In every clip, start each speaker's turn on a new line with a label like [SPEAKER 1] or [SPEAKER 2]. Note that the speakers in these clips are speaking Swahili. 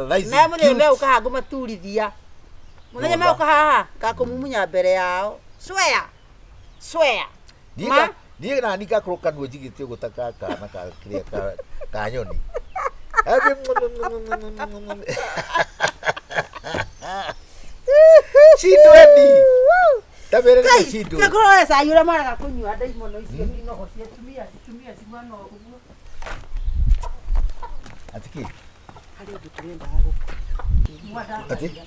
[SPEAKER 1] nice.
[SPEAKER 2] Na mwe ukahaga maturithia. Muthenya me ukahaha gakumumunya mbere yao. Swear.
[SPEAKER 1] Niĩ na nika kroka nwe jigite gutaka kana ka kiria ka nyoni. Chidweni. Tabere ni chidu.
[SPEAKER 2] Kakoro esa yura mara gakunywa ndaimono icio inoho cia tumia cimano uguo.
[SPEAKER 1] Atiki.
[SPEAKER 2] Hari undu turenda hago.
[SPEAKER 1] Ati?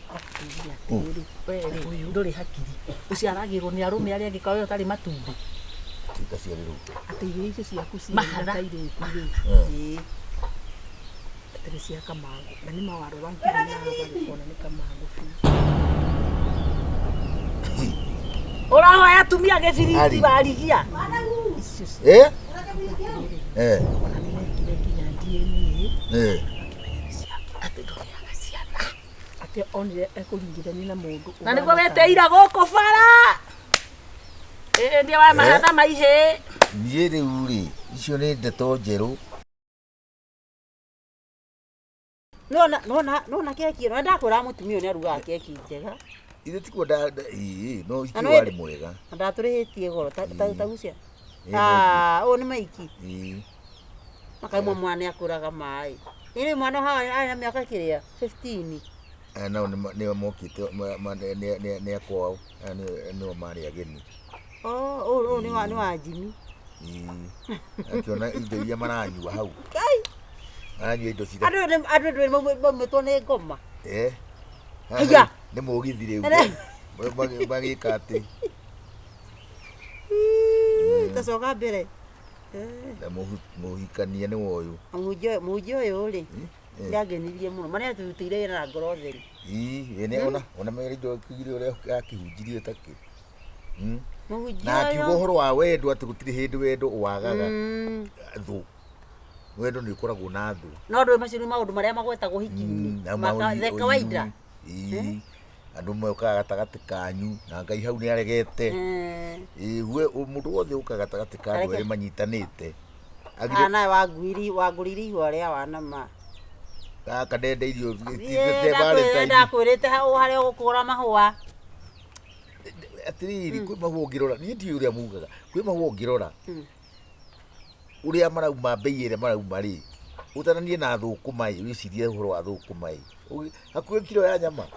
[SPEAKER 2] Uyu nduri hakiri. Ucio aragirwo ni arume ari angikawa yo tari matumbi.
[SPEAKER 1] Tika ciariru.
[SPEAKER 2] Ati irio icio ciaku ci taire kuri. Ati cia kamango. Na ni mawaro wangu na kona ni kamango. Ora ya tumia gethiriti Warigia. Ate onire ekuringithania na mundu. Na niguo weteira guku bara. Ndia wa mahana maihe.
[SPEAKER 1] Niĩ rĩu rĩ, icio nĩ ndeto njerũ.
[SPEAKER 2] Nona keki ĩno ndakwĩra mũtumia ũyũ nĩ arugaga keki njega.
[SPEAKER 1] Ithe tikuo no icio warĩ mwega.
[SPEAKER 2] Ndatũrĩhĩtie goro ta gucia. Ũyũ nĩ maiki. Makaimwa mwana akũraga maĩ. Nĩ mwana hawa arĩ na mĩaka kĩrĩa 15.
[SPEAKER 1] Na nĩo mokĩte nĩ akwao nĩo marĩ ageni.
[SPEAKER 2] Ũyũ nĩ wa Jimmy.
[SPEAKER 1] Akiona indo iria maranyua hau. Maranyua indo cira.
[SPEAKER 2] Andũ maumĩtwo nĩ ngoma.
[SPEAKER 1] Haya. Nĩ mũgithi rĩu. Magĩka atĩ.
[SPEAKER 2] Tacoka mbere.
[SPEAKER 1] Na mũhikania nĩ woyũ.
[SPEAKER 2] Mũhunjia ũyũ rĩ. Ndiagenirie mũno. Marĩa turutĩire wĩra na ngoro theri.
[SPEAKER 1] Ona mĩrĩ indo kĩgire ũrĩa akĩhunjirie takĩ. Na akiuga ũhoro wa wendo atĩ gũtirĩ hĩndĩ wendo wagaga thũ. Wendo nĩ ũkoragwo na thũ.
[SPEAKER 2] No ndũ macio nĩ maũndũ marĩa magwetagwo hiki-inĩ. The kawaida.
[SPEAKER 1] Andũ mokaga gatagatĩ kanyu na Ngai hau nĩ aregete. Mũndũ wothe ũkaga gatagatĩ ka andũ erĩ manyitanĩte.
[SPEAKER 2] Nawe wangũrire ihua rĩa wanama.
[SPEAKER 1] Gaka ndendeirio titete barĩte.
[SPEAKER 2] Ndakwĩrĩte harĩa ũgũkũgũra mahũa.
[SPEAKER 1] Atĩrĩrĩ kwĩ mahũa ũngĩrora, niĩ ndiũĩ ũrĩa mugaga, kwĩ mahũa ũngĩrora ũrĩa marauma mbei ĩrĩa marauma rĩ, ũtananie na thũkũma wĩcirie ũhoro wa thũkũma hakuhĩ kiro ya nyama.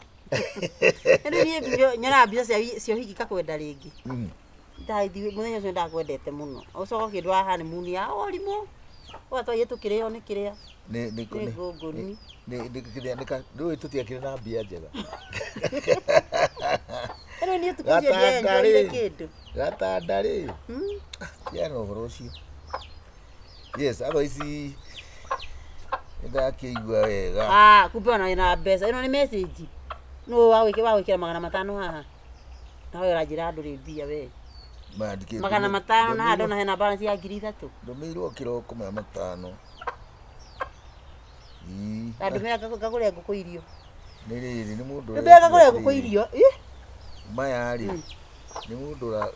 [SPEAKER 2] Niĩ nyonaga mbica cia ũhiki kakwenda rĩngĩ. Mũthenya ũcio ndakwendete mũno. Ũcoka kĩndũ wa honeymoon ya orimũ. Watwaye tũkĩrĩo nĩ kĩrĩa. Nĩ ngũngũni.
[SPEAKER 1] Nĩ tũtiakĩrĩ na mbia njega.
[SPEAKER 2] Niĩ tukũcio njoire kĩndũ.
[SPEAKER 1] Gatanda rĩ. Tiana ũhoro ũcio. Yes, otherwise ndakĩigua wega.
[SPEAKER 2] Kumbe ona wĩna mbeca. Ĩno nĩ message. Nũ wagwĩkĩra 500 haha. Na wewe ũranjĩra andũ rĩ mbia we. 500 na handũ na hena balance ya 3000.
[SPEAKER 1] Ndũmĩirwo kĩroko 500.
[SPEAKER 2] Ndũmĩra ngagũre ngũkũ irio.
[SPEAKER 1] Nĩ rĩrĩ nĩ mũndũ.
[SPEAKER 2] Ndũmĩra ngagũre ngũkũ irio.
[SPEAKER 1] Maya rĩ. Nĩ mũndũ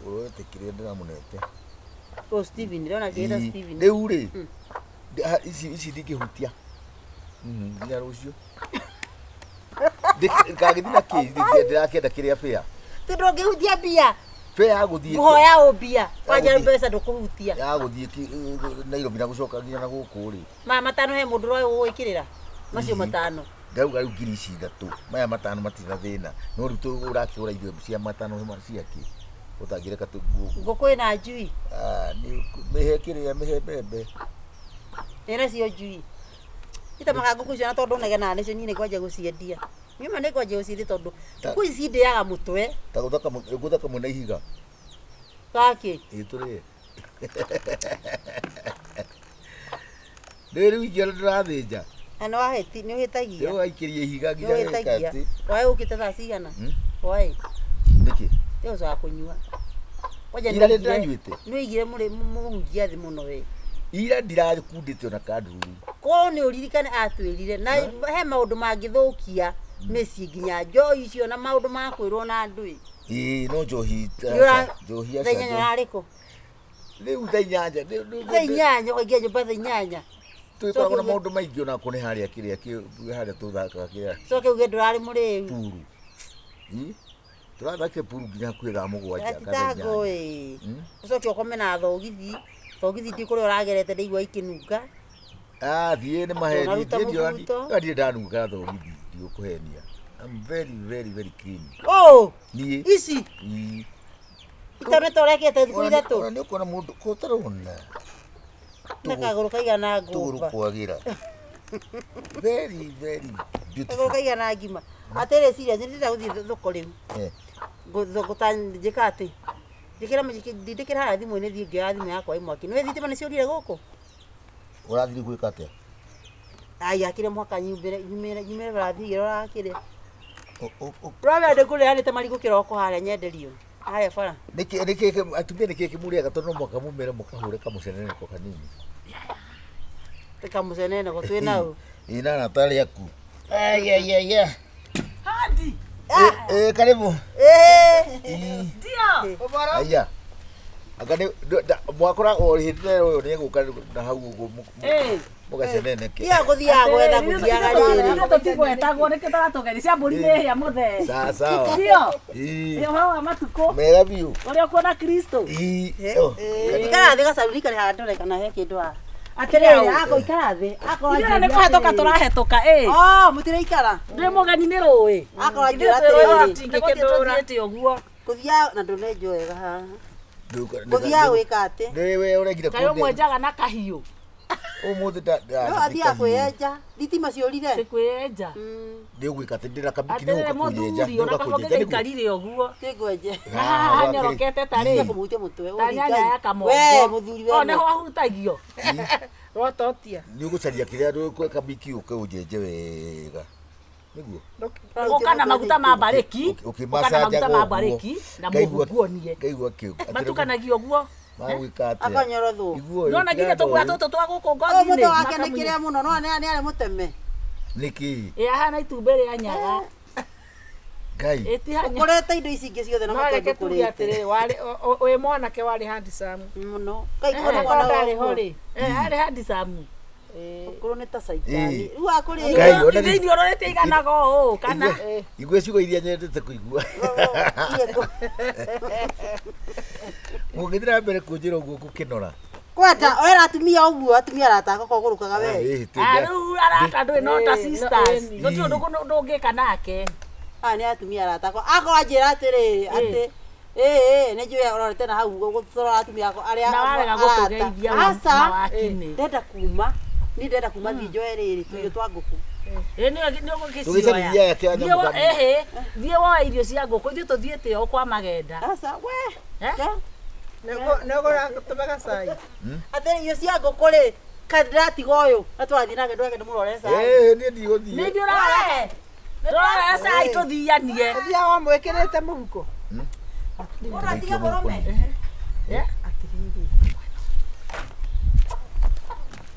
[SPEAKER 1] ũretĩkĩrĩe ndĩramũnete.
[SPEAKER 2] Steven, ndĩrona kĩrĩa Steven.
[SPEAKER 1] Rĩu rĩ. Ici ndingĩhutia. Nginya rũciũ. Ngagĩthiĩ na kĩĩ ndĩrakĩenda kĩrĩa bĩa.
[SPEAKER 2] Ti ndũngĩhutia mbia.
[SPEAKER 1] Bĩa ya gũthiĩ.
[SPEAKER 2] Nguhoya ũmbia. Wanja mbeca ndũkũhutia.
[SPEAKER 1] Ya gũthiĩ Nairobi na gũcoka nginya na gũkũ rĩ.
[SPEAKER 2] Maya 5 he mũndũ ũrĩa ũgwĩkĩrĩra. Macio 5.
[SPEAKER 1] Ndauga rĩu ngiri ici 3. Maya 5 matirĩ thĩna. No rĩu ũrakĩũra irio cia 5 ciake. Ũtangĩreka
[SPEAKER 2] ngũkũ ĩna njui.
[SPEAKER 1] Nĩ mĩhe kĩrĩa mĩhe mbembe.
[SPEAKER 2] Ĩna cio njui. Itamaga ngũkũ icio na tondũ negena nĩcio niĩ nĩngwanja gũciendia. Nyuma nĩngwanja gũciendia tondũ ngũkũ ici ndĩaga mũtwe.
[SPEAKER 1] Ta gũthaka mwena ihiga.
[SPEAKER 2] Gaki.
[SPEAKER 1] Tũrĩe. Rĩu ingĩona ndĩrathĩnja.
[SPEAKER 2] Nĩ wahĩti nĩ ũhĩtagia.
[SPEAKER 1] Nĩ waikĩria ihiga nginya gĩkatĩ.
[SPEAKER 2] Wae ũkĩte thaa cigana? Wae.
[SPEAKER 1] Nĩkĩ?
[SPEAKER 2] Ndio za kũnyua.
[SPEAKER 1] Waja nĩ ndanyuĩte.
[SPEAKER 2] Nĩ igire mũhunjia thĩ mũno we.
[SPEAKER 1] Ira ndirakundĩte ona kanduru.
[SPEAKER 2] Ko nĩ ũririkane atwĩrire na he maũndũ mangĩthũkia mĩciĩ nginya njohi icio na maũndũ ma kwĩrwo na andũ.
[SPEAKER 1] No njohi
[SPEAKER 2] njohi aca. Thenya arĩkũ?
[SPEAKER 1] Rĩu thaa 8.
[SPEAKER 2] Thaa 8 ũkaingĩa nyũmba thaa 8.
[SPEAKER 1] Twĩkoragwo na maũndũ maingĩ ona kũnĩ harĩa kĩrĩa harĩa tũthakaga kĩrĩa.
[SPEAKER 2] Coke uge ndũrarĩ mũrĩu.
[SPEAKER 1] Puru. Tũrathakire puru nginya hakuhĩ thaa 7
[SPEAKER 2] Thitango Ucoke ũkome na thogithi. Thogithi ndi kũrĩa ũragerete ndĩigua ikĩnunga.
[SPEAKER 1] Thiĩ nĩ maheni. Ndirĩ ndanunga thogithi ndigũkũhenia. I'm very clean.
[SPEAKER 2] Niĩ? Ici? Itamete ũrekete thikũ ithatũ?
[SPEAKER 1] Nĩ ũkuona mũndũ kũtarona.
[SPEAKER 2] Na kagũrũ kaigana ngũmba.
[SPEAKER 1] Tũgũrũ kwagĩra. Very beautiful.
[SPEAKER 2] Kagũrũ kaigana ngima. Atĩrĩ serious ndĩrenda gũthiĩ thoko rĩu. Njĩka atĩ. Ndindĩkĩra harĩa thimũ-inĩ thiĩ ngĩoya thimũ yakwa imwaki. Nĩwe thitima nĩciũrire gũkũ?
[SPEAKER 1] Ũrathiĩ gwĩka atĩa?
[SPEAKER 2] Akire mwaka nyumĩre barathi ũrakĩre. Rwame ndĩkũrĩanĩte marigũ kĩroko harĩa nyenderio. Harĩa bara.
[SPEAKER 1] Atumia nĩkĩĩ kĩmũrĩaga tondũ no mwaka mũmĩre mũkahũre kamũceneneko kanini.
[SPEAKER 2] Kamũceneneko twĩna ũ?
[SPEAKER 1] Ina Natalia aku.
[SPEAKER 3] Hadi.
[SPEAKER 1] Karibu.
[SPEAKER 3] Ndio.
[SPEAKER 1] Aya. Akane mwakora orihitire uyu ni guka na hau uguo mugaceneneke.
[SPEAKER 2] Ia guthiaga gwetha guthiaga rĩrĩ.
[SPEAKER 3] Ndio tigwetagwo nĩ kĩtaratũgeri cia mbũri nĩ hĩa mũthee.
[SPEAKER 1] Sawa.
[SPEAKER 3] Ndio. Ndio hawa matuko.
[SPEAKER 1] Mega biũ.
[SPEAKER 3] Ũrĩa kuona Kristo.
[SPEAKER 2] Ikara thĩ gacaruni karĩ handũ kana he kĩndũ ha.
[SPEAKER 3] Atĩrĩrĩ,
[SPEAKER 2] ako ikara thĩ. Ako
[SPEAKER 3] nĩ kũhetũka tũrahetũka
[SPEAKER 2] mũtiraikara.
[SPEAKER 3] Ndĩ mũgeni nĩ rũĩ.
[SPEAKER 2] Ako njĩra atĩrĩrĩ.
[SPEAKER 3] Tingĩkĩndũra ũguo.
[SPEAKER 2] Gũthia na ndũnenjo wega haha. Gũthia gwĩka atĩ.
[SPEAKER 1] Nĩwe ũregire
[SPEAKER 3] kũndĩ. Kayo mwenjaga na kahiũ.
[SPEAKER 1] Ũmũthĩ nda.
[SPEAKER 2] No athia kwĩyenja. Thitima ciũrire.
[SPEAKER 3] Kwĩyenja.
[SPEAKER 1] Nĩ ũgwĩka atĩ ndĩra kabiki nĩ ũkũnyenja.
[SPEAKER 3] Nĩ ũgakũnyenja nĩkarire ũguo.
[SPEAKER 2] Kĩngwenje.
[SPEAKER 3] Hanyorokete tarĩ.
[SPEAKER 2] Kũmũitia mũtwe.
[SPEAKER 3] Ta nyanya ya kamongo.
[SPEAKER 2] We mũthuri we.
[SPEAKER 3] Nĩho ahutagio. Rototia.
[SPEAKER 1] Nĩ ũgũcaria kĩrĩa ndũ kabiki ũkĩũnjenje wega. Nĩguo.
[SPEAKER 3] Ũka na maguta ma mbarĩki.
[SPEAKER 1] Ũkĩmacanjaga
[SPEAKER 3] ũguo. Na mũguonie.
[SPEAKER 1] Ngaigua kĩu.
[SPEAKER 3] Matukanagio ũguo.
[SPEAKER 1] Magwĩka atĩa?
[SPEAKER 2] Akanyorothwo.
[SPEAKER 3] Nona nginya tũguoya tũtũ twa gũkũ ngothi-inĩ.
[SPEAKER 2] Mũtwe wake nĩ kĩrĩa mũno no nĩ arĩ mũteme.
[SPEAKER 1] Nĩkĩ?
[SPEAKER 3] Ahana itumbĩ rĩa nyaga.
[SPEAKER 1] Ngai.
[SPEAKER 2] Ũkorete indo ici ingĩ ciothe na mũtwe
[SPEAKER 3] ũkũrĩte. Wĩ mwanake warĩ handsome.
[SPEAKER 2] Mũno.
[SPEAKER 3] Kaigua mwana warĩ ho rĩ. Arĩ handsome.
[SPEAKER 2] Ũkorwo nĩ ta caitani. Rĩu akũrĩ.
[SPEAKER 3] Thĩinĩ ũrorete iganaga ũũ kana.
[SPEAKER 1] Igwe ciugo iria nyendete kũigua. Mũngĩthira mbere kũnjĩra ũguo gũkĩnora.
[SPEAKER 2] Kwenda wera atumia ũguo atumia arataka kũgũrũkaga we.
[SPEAKER 3] Rĩu arata ndũĩ no ta sisters. Gũtirĩ ũndũ ndũngĩka nake.
[SPEAKER 2] Nĩ atumia arataka. Akorwo njĩra atĩrĩ atĩ nĩ njũĩ ũrorete na hau gũtũrora atumia arĩa
[SPEAKER 3] na warega gũtũgeithia mawakinĩ.
[SPEAKER 2] Ndenda kuma. Ni ndenda kuma thinjo rĩrĩ tuyo twa ngũkũ.
[SPEAKER 3] Nĩ ũgũkĩcioya. Thiĩ woe irio cia ngũkũ ithuĩ tũthiĩte o kwa magenda.
[SPEAKER 2] Aca we.
[SPEAKER 3] Nĩũgũra tũmega cai.
[SPEAKER 2] Atĩ irio cia ngũkũ rĩ kandiratiga ũyũ atwathiĩ nake ndweke ndĩmũrore cai.
[SPEAKER 1] Niĩ ndigũthiĩ.
[SPEAKER 3] Nĩ ndĩũrore. Ndũrore cai tũthianie.
[SPEAKER 4] Thia wa mwĩkĩrĩte mũhuko.
[SPEAKER 2] Ũratiga mũrũme.
[SPEAKER 3] Atĩrĩrĩ.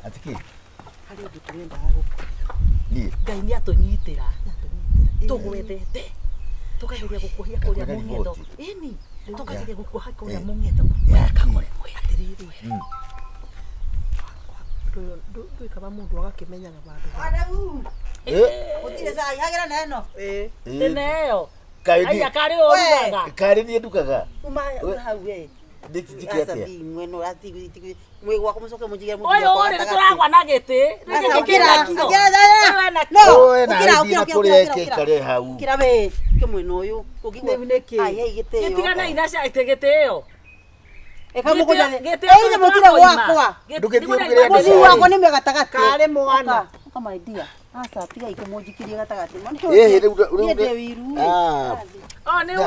[SPEAKER 1] Atiki.
[SPEAKER 2] Harĩ ũndũ tũrendaga gũkũ.
[SPEAKER 3] Ngai nĩ atũnyitĩra. Tũgwethete. Tũkageria gũkuohia kũrĩa mũng'etho. Ĩni. Tũkageria gũkuoha kũrĩa mũng'etho. Kamũre mwe atĩrĩrĩ.
[SPEAKER 4] Ndũĩkaga mũndũ agakĩmenyaga bandũ.
[SPEAKER 2] Wandahuhu. Gũtirĩ cai hagĩra na ĩno.
[SPEAKER 3] Tene ĩyo. Aya karĩ ũrugaga.
[SPEAKER 1] Karĩ niĩ ndugaga.
[SPEAKER 2] Uma hau we.
[SPEAKER 1] Ndĩkĩtikĩ atĩa.
[SPEAKER 2] Mweno rati mwĩ gwako mũcoke mũnjigĩre mũndũ.
[SPEAKER 3] Ũyũ ũrĩ tũragwa na gĩtĩ.
[SPEAKER 2] Ũkĩra we kĩmwena ũyũ
[SPEAKER 3] gĩtigana ina caite gĩtĩ ĩyo.
[SPEAKER 2] Ĩĩ mũtire gwakwa. Mũtire wakwa nĩ megatagatĩ.
[SPEAKER 4] Karĩ mwana.
[SPEAKER 2] Kamaidia. Aca tiga ikũmũnjikirie gatagatĩ.
[SPEAKER 3] Nĩ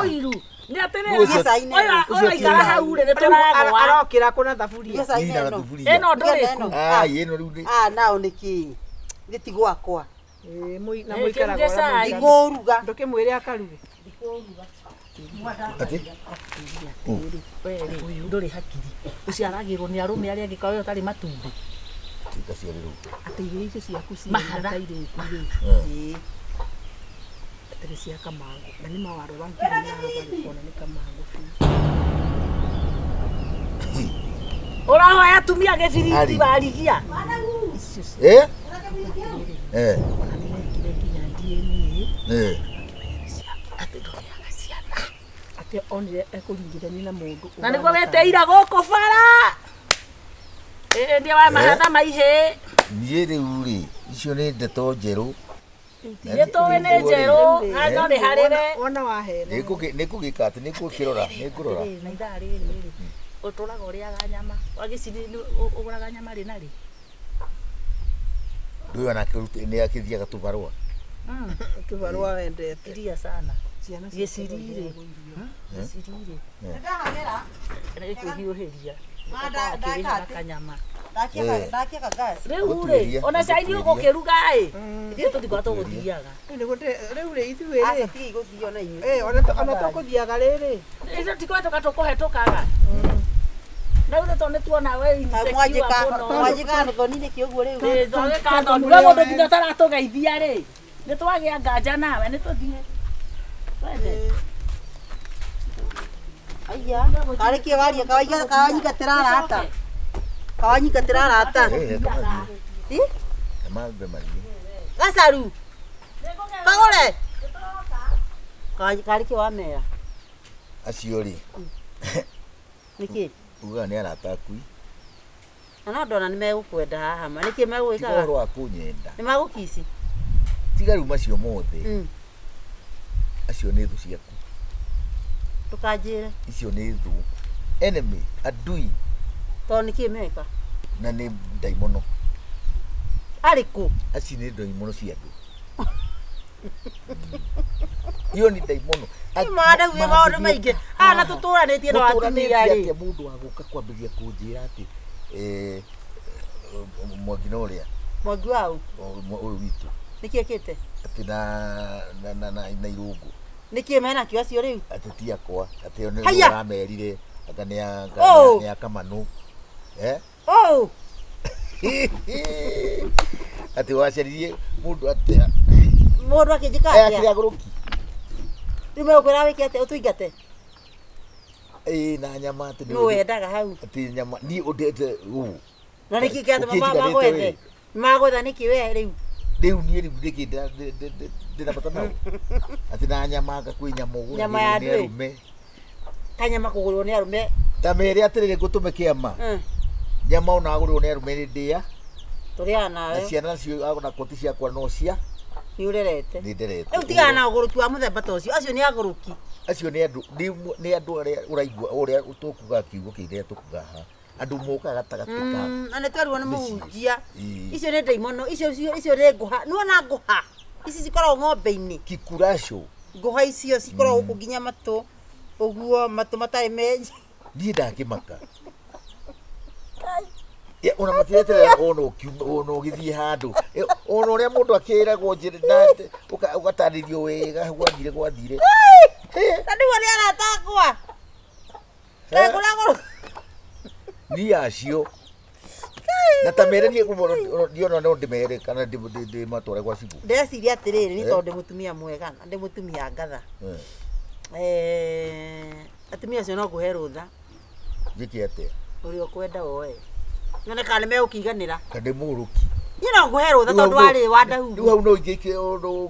[SPEAKER 3] ũiru. Nĩ atĩrĩrĩ. Ũyũ aikara hau rĩ nĩtũragwa.
[SPEAKER 4] Arokĩra kũna thaburia.
[SPEAKER 3] Ĩno ndũrĩku.
[SPEAKER 1] Ĩno rĩu nĩ.
[SPEAKER 2] Nao nĩkĩ. Gĩti gwakwa.
[SPEAKER 4] Na mũikaraga
[SPEAKER 2] igũruga.
[SPEAKER 4] Ndũkĩmwĩre akaruge.
[SPEAKER 1] Ati?
[SPEAKER 3] Ndũrĩ hakiri. Ũciaragĩrwo nĩ arũme arĩa angĩkorwo ũyũ ũtarĩ matumbĩ.
[SPEAKER 4] Atĩ irio icio ciaku
[SPEAKER 3] Mahatha.
[SPEAKER 4] Atĩ cia kamango. Na nĩ mawarora nginya na nĩ kamango.
[SPEAKER 3] Ũrahoya atumia gĩbiriti Warigia. icio
[SPEAKER 1] Eh?
[SPEAKER 3] kire kinya ndieni
[SPEAKER 4] Ati ndoriaga ciana. Ati onire ekuringithania na mundu.
[SPEAKER 3] na niguo weteira guku bara ndia wa mahatha maihi
[SPEAKER 1] Niĩ rĩu rĩ, icio nĩ ndeto njerũ.
[SPEAKER 3] nĩtũĩ nĩ njerũ no nĩ harĩre
[SPEAKER 4] Wona wahena.
[SPEAKER 1] Nĩngũgĩka atĩ nĩngũkĩrora, nĩngũrora.
[SPEAKER 3] na ithaa rĩrĩ ũtũraga ũrĩaga nyama wagĩcini ũgũraga nyama rĩ na rĩ
[SPEAKER 1] Ndũĩ onake nĩ akĩthiaga tũbarũa.
[SPEAKER 4] Kibarua wendete.
[SPEAKER 3] iria sana
[SPEAKER 4] Ciana
[SPEAKER 3] gĩcirire gĩcirire nĩgĩkwĩhiũhĩria akĩrĩhaga kanyama
[SPEAKER 2] Ndakia gas.
[SPEAKER 3] rĩu rĩ ona cai nĩ ũgũkĩruga ĩ ithuĩ tũtikorwo tũgũthiaga
[SPEAKER 4] Rĩu rĩ ithuĩ
[SPEAKER 2] Aca
[SPEAKER 4] rĩ.
[SPEAKER 2] tigi gũthio na inyuĩ.
[SPEAKER 4] Ona tũkũthiaga rĩrĩ.
[SPEAKER 3] ithuĩ tikwetũka tũkũhetũkaga rĩu nĩ tondũ nĩtuona we
[SPEAKER 2] Mwajika thoni-inĩ kĩũguo rĩu.
[SPEAKER 3] thogĩkathoni we mũndũ nginya taratũgeithia rĩ nĩ twagĩa nganja nawe nĩ tũthiĩ twende
[SPEAKER 2] Aya, karĩkie waria kawanyingatĩra arata. Kawanyingatĩra arata. Ĩ?
[SPEAKER 1] Kamambe marigũ.
[SPEAKER 2] Gacaru. Kagũre. Karĩkie wamera.
[SPEAKER 1] Acio rĩ,
[SPEAKER 2] Nĩkĩ?
[SPEAKER 1] ugaga nĩ arata akui.
[SPEAKER 2] Na no ndona nĩ megũkwenda haha ma. Nĩkĩ
[SPEAKER 1] Tiga ũhoro
[SPEAKER 2] megũgĩkaga?
[SPEAKER 1] wa kũnyenda.
[SPEAKER 2] Nĩ magũkici.
[SPEAKER 1] Tiga rĩu macio mothe. Acio nĩ thũ ciaku.
[SPEAKER 2] Ndũkanjĩre.
[SPEAKER 1] Icio nĩ thũ. Enemy, adui,
[SPEAKER 2] Tondũ nĩkĩ meka?
[SPEAKER 1] na nĩ ndaimono.
[SPEAKER 2] Arĩkũ?
[SPEAKER 1] Aci nĩ ndaimono cia andũ. Iyo nĩ ndaimono.
[SPEAKER 2] Wandahuhu maũndũ maingĩ. Na tũtũranĩtie na atumia rĩ.
[SPEAKER 1] Mũndũ wa gũka kwambĩrĩria kũnjĩra atĩ Mwangi na ũrĩa
[SPEAKER 2] Mwangi wau.
[SPEAKER 1] ũyũ witũ
[SPEAKER 2] Nĩkĩ ekĩte?
[SPEAKER 1] atĩ na irũngũ
[SPEAKER 2] Nĩkĩ mena kĩo acio rĩu?
[SPEAKER 1] atĩ ti akwa atĩ nĩ
[SPEAKER 2] Haya!
[SPEAKER 1] ũramerire anga
[SPEAKER 2] Oh!
[SPEAKER 1] nĩ akamanũ
[SPEAKER 2] Oh!
[SPEAKER 1] atĩ wacaririe mũndũ atĩa
[SPEAKER 2] Mũndũ akĩnjĩka
[SPEAKER 1] akĩrĩ
[SPEAKER 2] atĩa?
[SPEAKER 1] agũrũki
[SPEAKER 2] Rĩu megũkwĩra wĩke atĩa ũtũingate?
[SPEAKER 1] na nyama atĩ
[SPEAKER 2] Nũ wendaga hau?
[SPEAKER 1] atĩ nyama niĩ ũndete ũũ
[SPEAKER 2] Na nĩkĩ kĩatũma magwethe? Magwetha nĩkĩ we rĩu?
[SPEAKER 1] rĩu niĩ rĩu nĩkĩ ndĩna bata nao atĩ na nyama anga kwĩ nyama ũgũragĩrwo
[SPEAKER 2] Nyama ya
[SPEAKER 1] nĩ
[SPEAKER 2] andũ ĩ?
[SPEAKER 1] arũme
[SPEAKER 2] Kanyama kũgũrĩrwo nĩ arũme.
[SPEAKER 1] ta mere atĩrĩrĩ ngũtũme kĩama nyama ona agũrĩrwo nĩ arũme nĩ ndĩa
[SPEAKER 2] Tũrĩaga
[SPEAKER 1] na
[SPEAKER 2] nawe.
[SPEAKER 1] ciana nacio ona koti ciakwa no cia
[SPEAKER 2] Nĩ ũrerete.
[SPEAKER 1] nĩ nderete
[SPEAKER 2] Rĩu tigana na ũgũrũki wa mũthemba ta ũcio. Acio nĩ agũrũki.
[SPEAKER 1] acio nĩ andũ arĩa ũraigua ũrĩa tũkuga kiugo kĩrĩa tũkuga haha andũ mokaga gatagatĩ ka
[SPEAKER 2] Na nĩ twerirwo nĩ mũhunjia.
[SPEAKER 1] Ĩ.
[SPEAKER 2] Icio nĩ ndaimono. Icio nĩ ngũha. Nĩwona ngũha? Ici cikoragwo ng'ombe-inĩ.
[SPEAKER 1] kikuraco
[SPEAKER 2] Ngũha icio cikoragwo gũkũ nginya matũ. Ũguo matũ matarĩ menji.
[SPEAKER 1] niĩ ndakĩmaka ona matireterera ona ũgĩthiĩ handũ ona ũrĩa mũndũ akĩragwo njĩra ũgatarĩrio wega gwathire
[SPEAKER 2] Na nĩguo nĩ arata akwa. Kagũragũrũ.
[SPEAKER 1] niĩ acio na ta mere ndiona no ndĩmere kana ndĩmatware gwa cibũ
[SPEAKER 2] Ndeciria atĩrĩrĩ nĩ tondũ ndĩ mũtumia mwega na ndĩ mũtumia ngatha. Atumia acio no ngũhe rũtha
[SPEAKER 1] njĩke atĩa
[SPEAKER 2] ũrĩa ũkwenda woe. Nyone kana nĩ megũkĩiganĩra.
[SPEAKER 1] kana mũrũki
[SPEAKER 2] Niĩ no ngũhe rũtha tondũ warĩ Wandahuhu.
[SPEAKER 1] rĩu hau no ingĩke ũndũ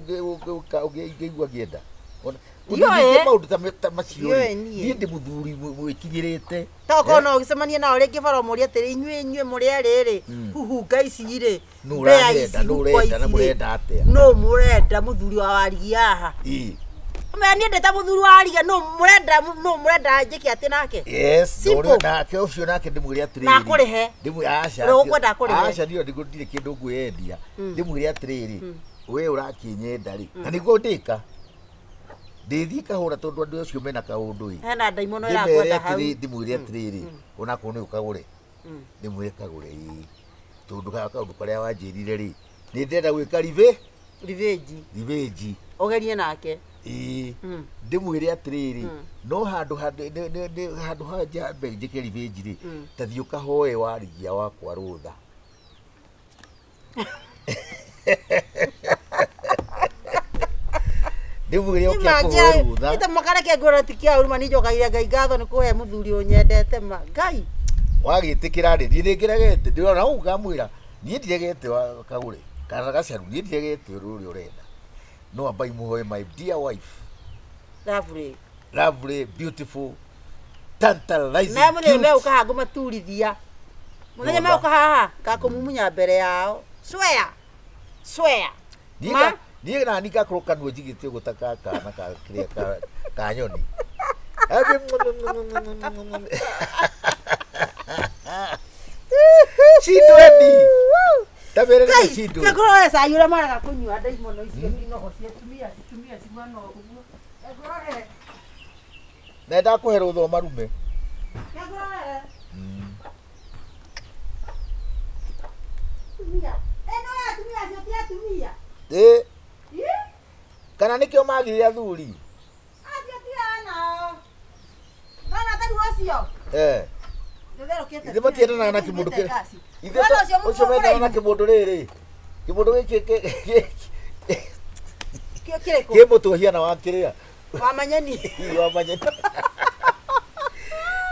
[SPEAKER 1] ũngĩigua ngĩenda
[SPEAKER 2] Ndiũĩ.
[SPEAKER 1] maũndũ ta macio
[SPEAKER 2] Ndiũĩ niĩ.
[SPEAKER 1] niĩ ndĩ mũthuri mwĩkinyĩrĩte
[SPEAKER 2] Toko no ũgĩcemania nao rĩngĩ bara mũrĩa atĩrĩ inyuĩ mũrĩa rĩrĩ huhunga ici rĩ.
[SPEAKER 1] nũ
[SPEAKER 2] mbea
[SPEAKER 1] ũrenda
[SPEAKER 2] ici,
[SPEAKER 1] nũ
[SPEAKER 2] gũkua
[SPEAKER 1] ũrenda na
[SPEAKER 2] ici rĩ.
[SPEAKER 1] mũrenda atĩa
[SPEAKER 2] No mũrenda mũthuri wa Warigia haha. Mẹ niĩ ndĩ ta mũthuri wa Warigia no mũrenda njĩke atĩ nake.
[SPEAKER 1] yes
[SPEAKER 2] Simple.
[SPEAKER 1] nake ũcio nake ndĩmwĩre atĩrĩrĩ
[SPEAKER 2] Na akũrĩhe.
[SPEAKER 1] aca
[SPEAKER 2] Ũrĩa ũkwenda akũrĩhe.
[SPEAKER 1] aca ndio ndirĩ kĩndũ ngwĩendia ndĩmwĩre atĩrĩrĩ we ũrakĩnyenda rĩ na nĩguo ndĩka ndĩthiĩ kahũra tondũ andũ acio mena kaũndũ ĩ
[SPEAKER 2] Hena ndaimono
[SPEAKER 1] ndĩmere
[SPEAKER 2] ĩrakwenda hau.
[SPEAKER 1] atĩrĩrĩ ndĩmwĩre atĩrĩrĩ onakorwo nĩ ũkagũre ndĩmwĩre kagũre tondũ kaũndũ karĩa wanjĩrire rĩ nĩ ndĩrenda gwĩka revenge
[SPEAKER 2] Ũgerie nake.
[SPEAKER 1] ndĩmwĩre atĩrĩrĩ no handũ hanja mbere njĩke revenge rĩ ta thiĩ ũkahoe Warigia wakwa rũtha ndĩmwĩre ũkĩa kũhoe rũtha
[SPEAKER 2] Ita makareke ngũra tikia uruma ni njokaire Ngai ngatho nĩ kũhe mũthuri ũnyendete ma. Ngai.
[SPEAKER 1] wagĩtĩkĩra rĩ niĩ nĩngeregete ndĩrona hau ngamwĩra Niĩ ndiegete wa Kagure. Kana gacaru niĩ ndiegete ũrĩa ũrenda. No ambai muhoe my dear wife. Lovely, beautiful, tantalizing.
[SPEAKER 2] Na mũthenya me ũkaha ngũmaturithia. Mũthenya me ũkaha ngakũmumunya mbere yao. Swear.
[SPEAKER 1] Niĩ na nika krokanwo njigĩte gũtaka kana ka kĩrĩa ka nyoni. Shindweni. Tabere shindwe.
[SPEAKER 2] Tegoro sa yura mara kunywa ndaimono icio inoho cia tumia cimano ũguo. Tegoro.
[SPEAKER 1] Nenda kũhe rũtho marume.
[SPEAKER 2] Tegoro. Tumia. No tumia cio tia tumia.
[SPEAKER 1] Kana nikio magire athuri.
[SPEAKER 2] Acio tia nao. Nona tari wacio. Ithe matiendana na kĩmũndũ kĩrĩ. Ithe ũcio mendana na kĩmũndũ rĩrĩ. Kĩmũndũ gĩkĩ kĩmũtũhiana wa kĩrĩa. Wa manyeni.
[SPEAKER 1] Wa manyeni.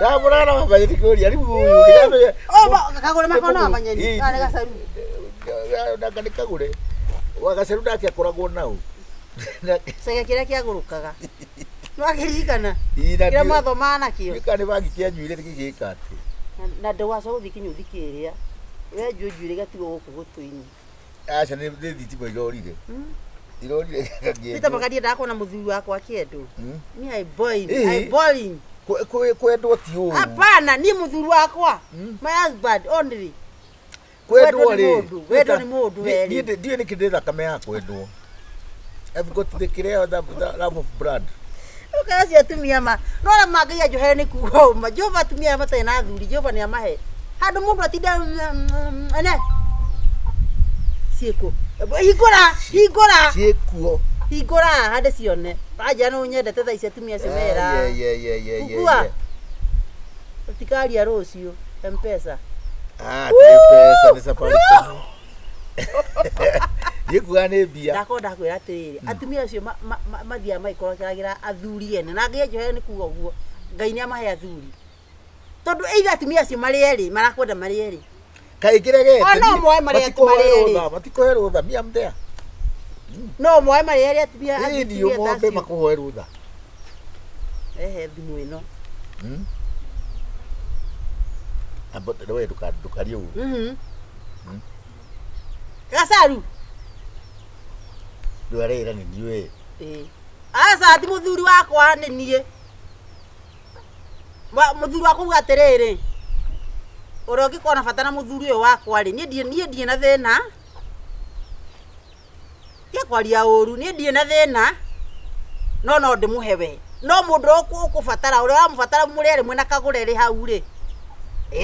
[SPEAKER 1] Ndamũrana wa manyeni kũria rĩu ũyũ.
[SPEAKER 2] Kagure makona wa manyeni. Nĩ gacaru.
[SPEAKER 1] Ndanga nĩ Kagure. Wa gacaru ndake akoragwo nao.
[SPEAKER 2] Sega kĩrĩa kĩagũrũkaga. Nĩwakĩririkana? Kĩrĩa mathoma nakĩo.
[SPEAKER 1] Gĩka nĩ bangi kĩanyuire gĩgĩka atĩ.
[SPEAKER 2] Na ndũgacoka gũthiĩ kĩnyũthi kĩrĩa. We njuĩre gatigwo gũkũ gũtũ-inĩ.
[SPEAKER 1] Aca nĩ thitima irorire. Irorire gagĩe.
[SPEAKER 2] Nĩtamakaria ndakuona mũthuri wakwa kĩendũ. Ni I boiling.
[SPEAKER 1] Kwendwo ti ũũ.
[SPEAKER 2] Hapana, ni mũthuri wakwa. My husband only.
[SPEAKER 1] Kwendwo rĩ.
[SPEAKER 2] Wendwo nĩ mũndũ weri.
[SPEAKER 1] Ndiĩ nĩ kĩndĩ thakame ya kwendwo. I've got the care the love of blood.
[SPEAKER 2] Ukacia tumia ma. No na magai njohere ni kuo. Ma Jehova tumia mata na thuri. Jehova ni amahe. Handu mundu atinda ene. Cieko. Hingora. Cieko. Hingora hande cione. Aja no nyendete tha icio tumia cio mera.
[SPEAKER 1] Yeah.
[SPEAKER 2] Utikaria rocio. M-Pesa.
[SPEAKER 1] M-Pesa ni safari. Yekuga nĩ mbia.
[SPEAKER 2] Ndakonda kwĩra atĩrĩrĩ, atumia acio mathia maikoragĩra athuri ene. Na ngai njohere nĩ kuga ũguo. Ngai nĩ amahe athuri. Tondũ either atumia acio marĩ erĩ, marakwenda marĩ erĩ.
[SPEAKER 1] Kaĩ kĩregete.
[SPEAKER 2] No moe marĩ erĩ.
[SPEAKER 1] Matikohe rũtha, mia mtea.
[SPEAKER 2] No moe marĩ erĩ atumia.
[SPEAKER 1] Ndio moe makuhoe rũtha.
[SPEAKER 2] Ehe thimũ ĩno.
[SPEAKER 1] Ambote wewe dukario.
[SPEAKER 2] Gacaru.
[SPEAKER 1] Ndwarĩra nĩ niĩ.
[SPEAKER 2] Aca ti mũthuri wakwa nĩ niĩ. Mũthuri wakwa uga atĩrĩrĩ. Ũrĩa ũngĩkorwo na bata na mũthuri ũyũ wakwa rĩ, niĩ ndiĩ na thĩna. Tia kwaria ũru, niĩ ndiĩ na thĩna. No ndĩmũhe we. No mũndũ ũkũbatara ũrĩa wamũbatara mũrĩ erĩ mwena Kagure rĩ hau rĩ.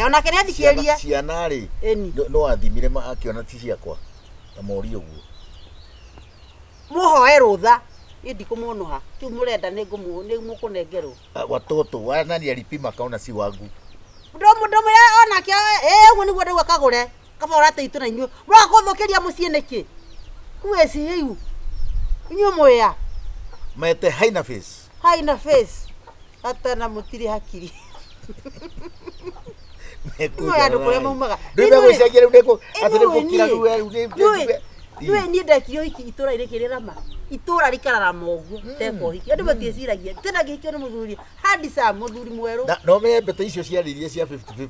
[SPEAKER 2] Onake nĩ athikĩria.
[SPEAKER 1] Ciana rĩ. No athimire akĩona ti ciakwa. Ta mori ũguo.
[SPEAKER 2] Muhoe rũtha. Niĩ ndikũmũnũha. Kĩu mũrenda nĩ mũkũnengerwo.
[SPEAKER 1] Watoto wanani alipima kaona si wangu.
[SPEAKER 2] Ndomo ya onake ũguo nĩguo ndauga Kagure. Kaba ũrateitwo na inyuĩ. Mũrakũthũkĩria mũciĩ nĩkĩ? Kuweci rĩu. Inyuĩ mũya.
[SPEAKER 1] Mete haina face.
[SPEAKER 2] Haina face. Hata na mũtiri hakiri. No ya ndukore maumaga.
[SPEAKER 1] Ndĩbe gũcagia rĩu ndĩkũ atĩrĩ gũkira rĩu
[SPEAKER 2] Nĩwe niĩ ndekio iki itũra irĩkĩrĩra ma. Itũra rikararama ũguo. Teko hiki. Andũ matieciragia. Tena gĩkio nĩ mũthuri. Hadi saa mũthuri mwerũ.
[SPEAKER 1] No mbete icio ciaririe cia 50-50.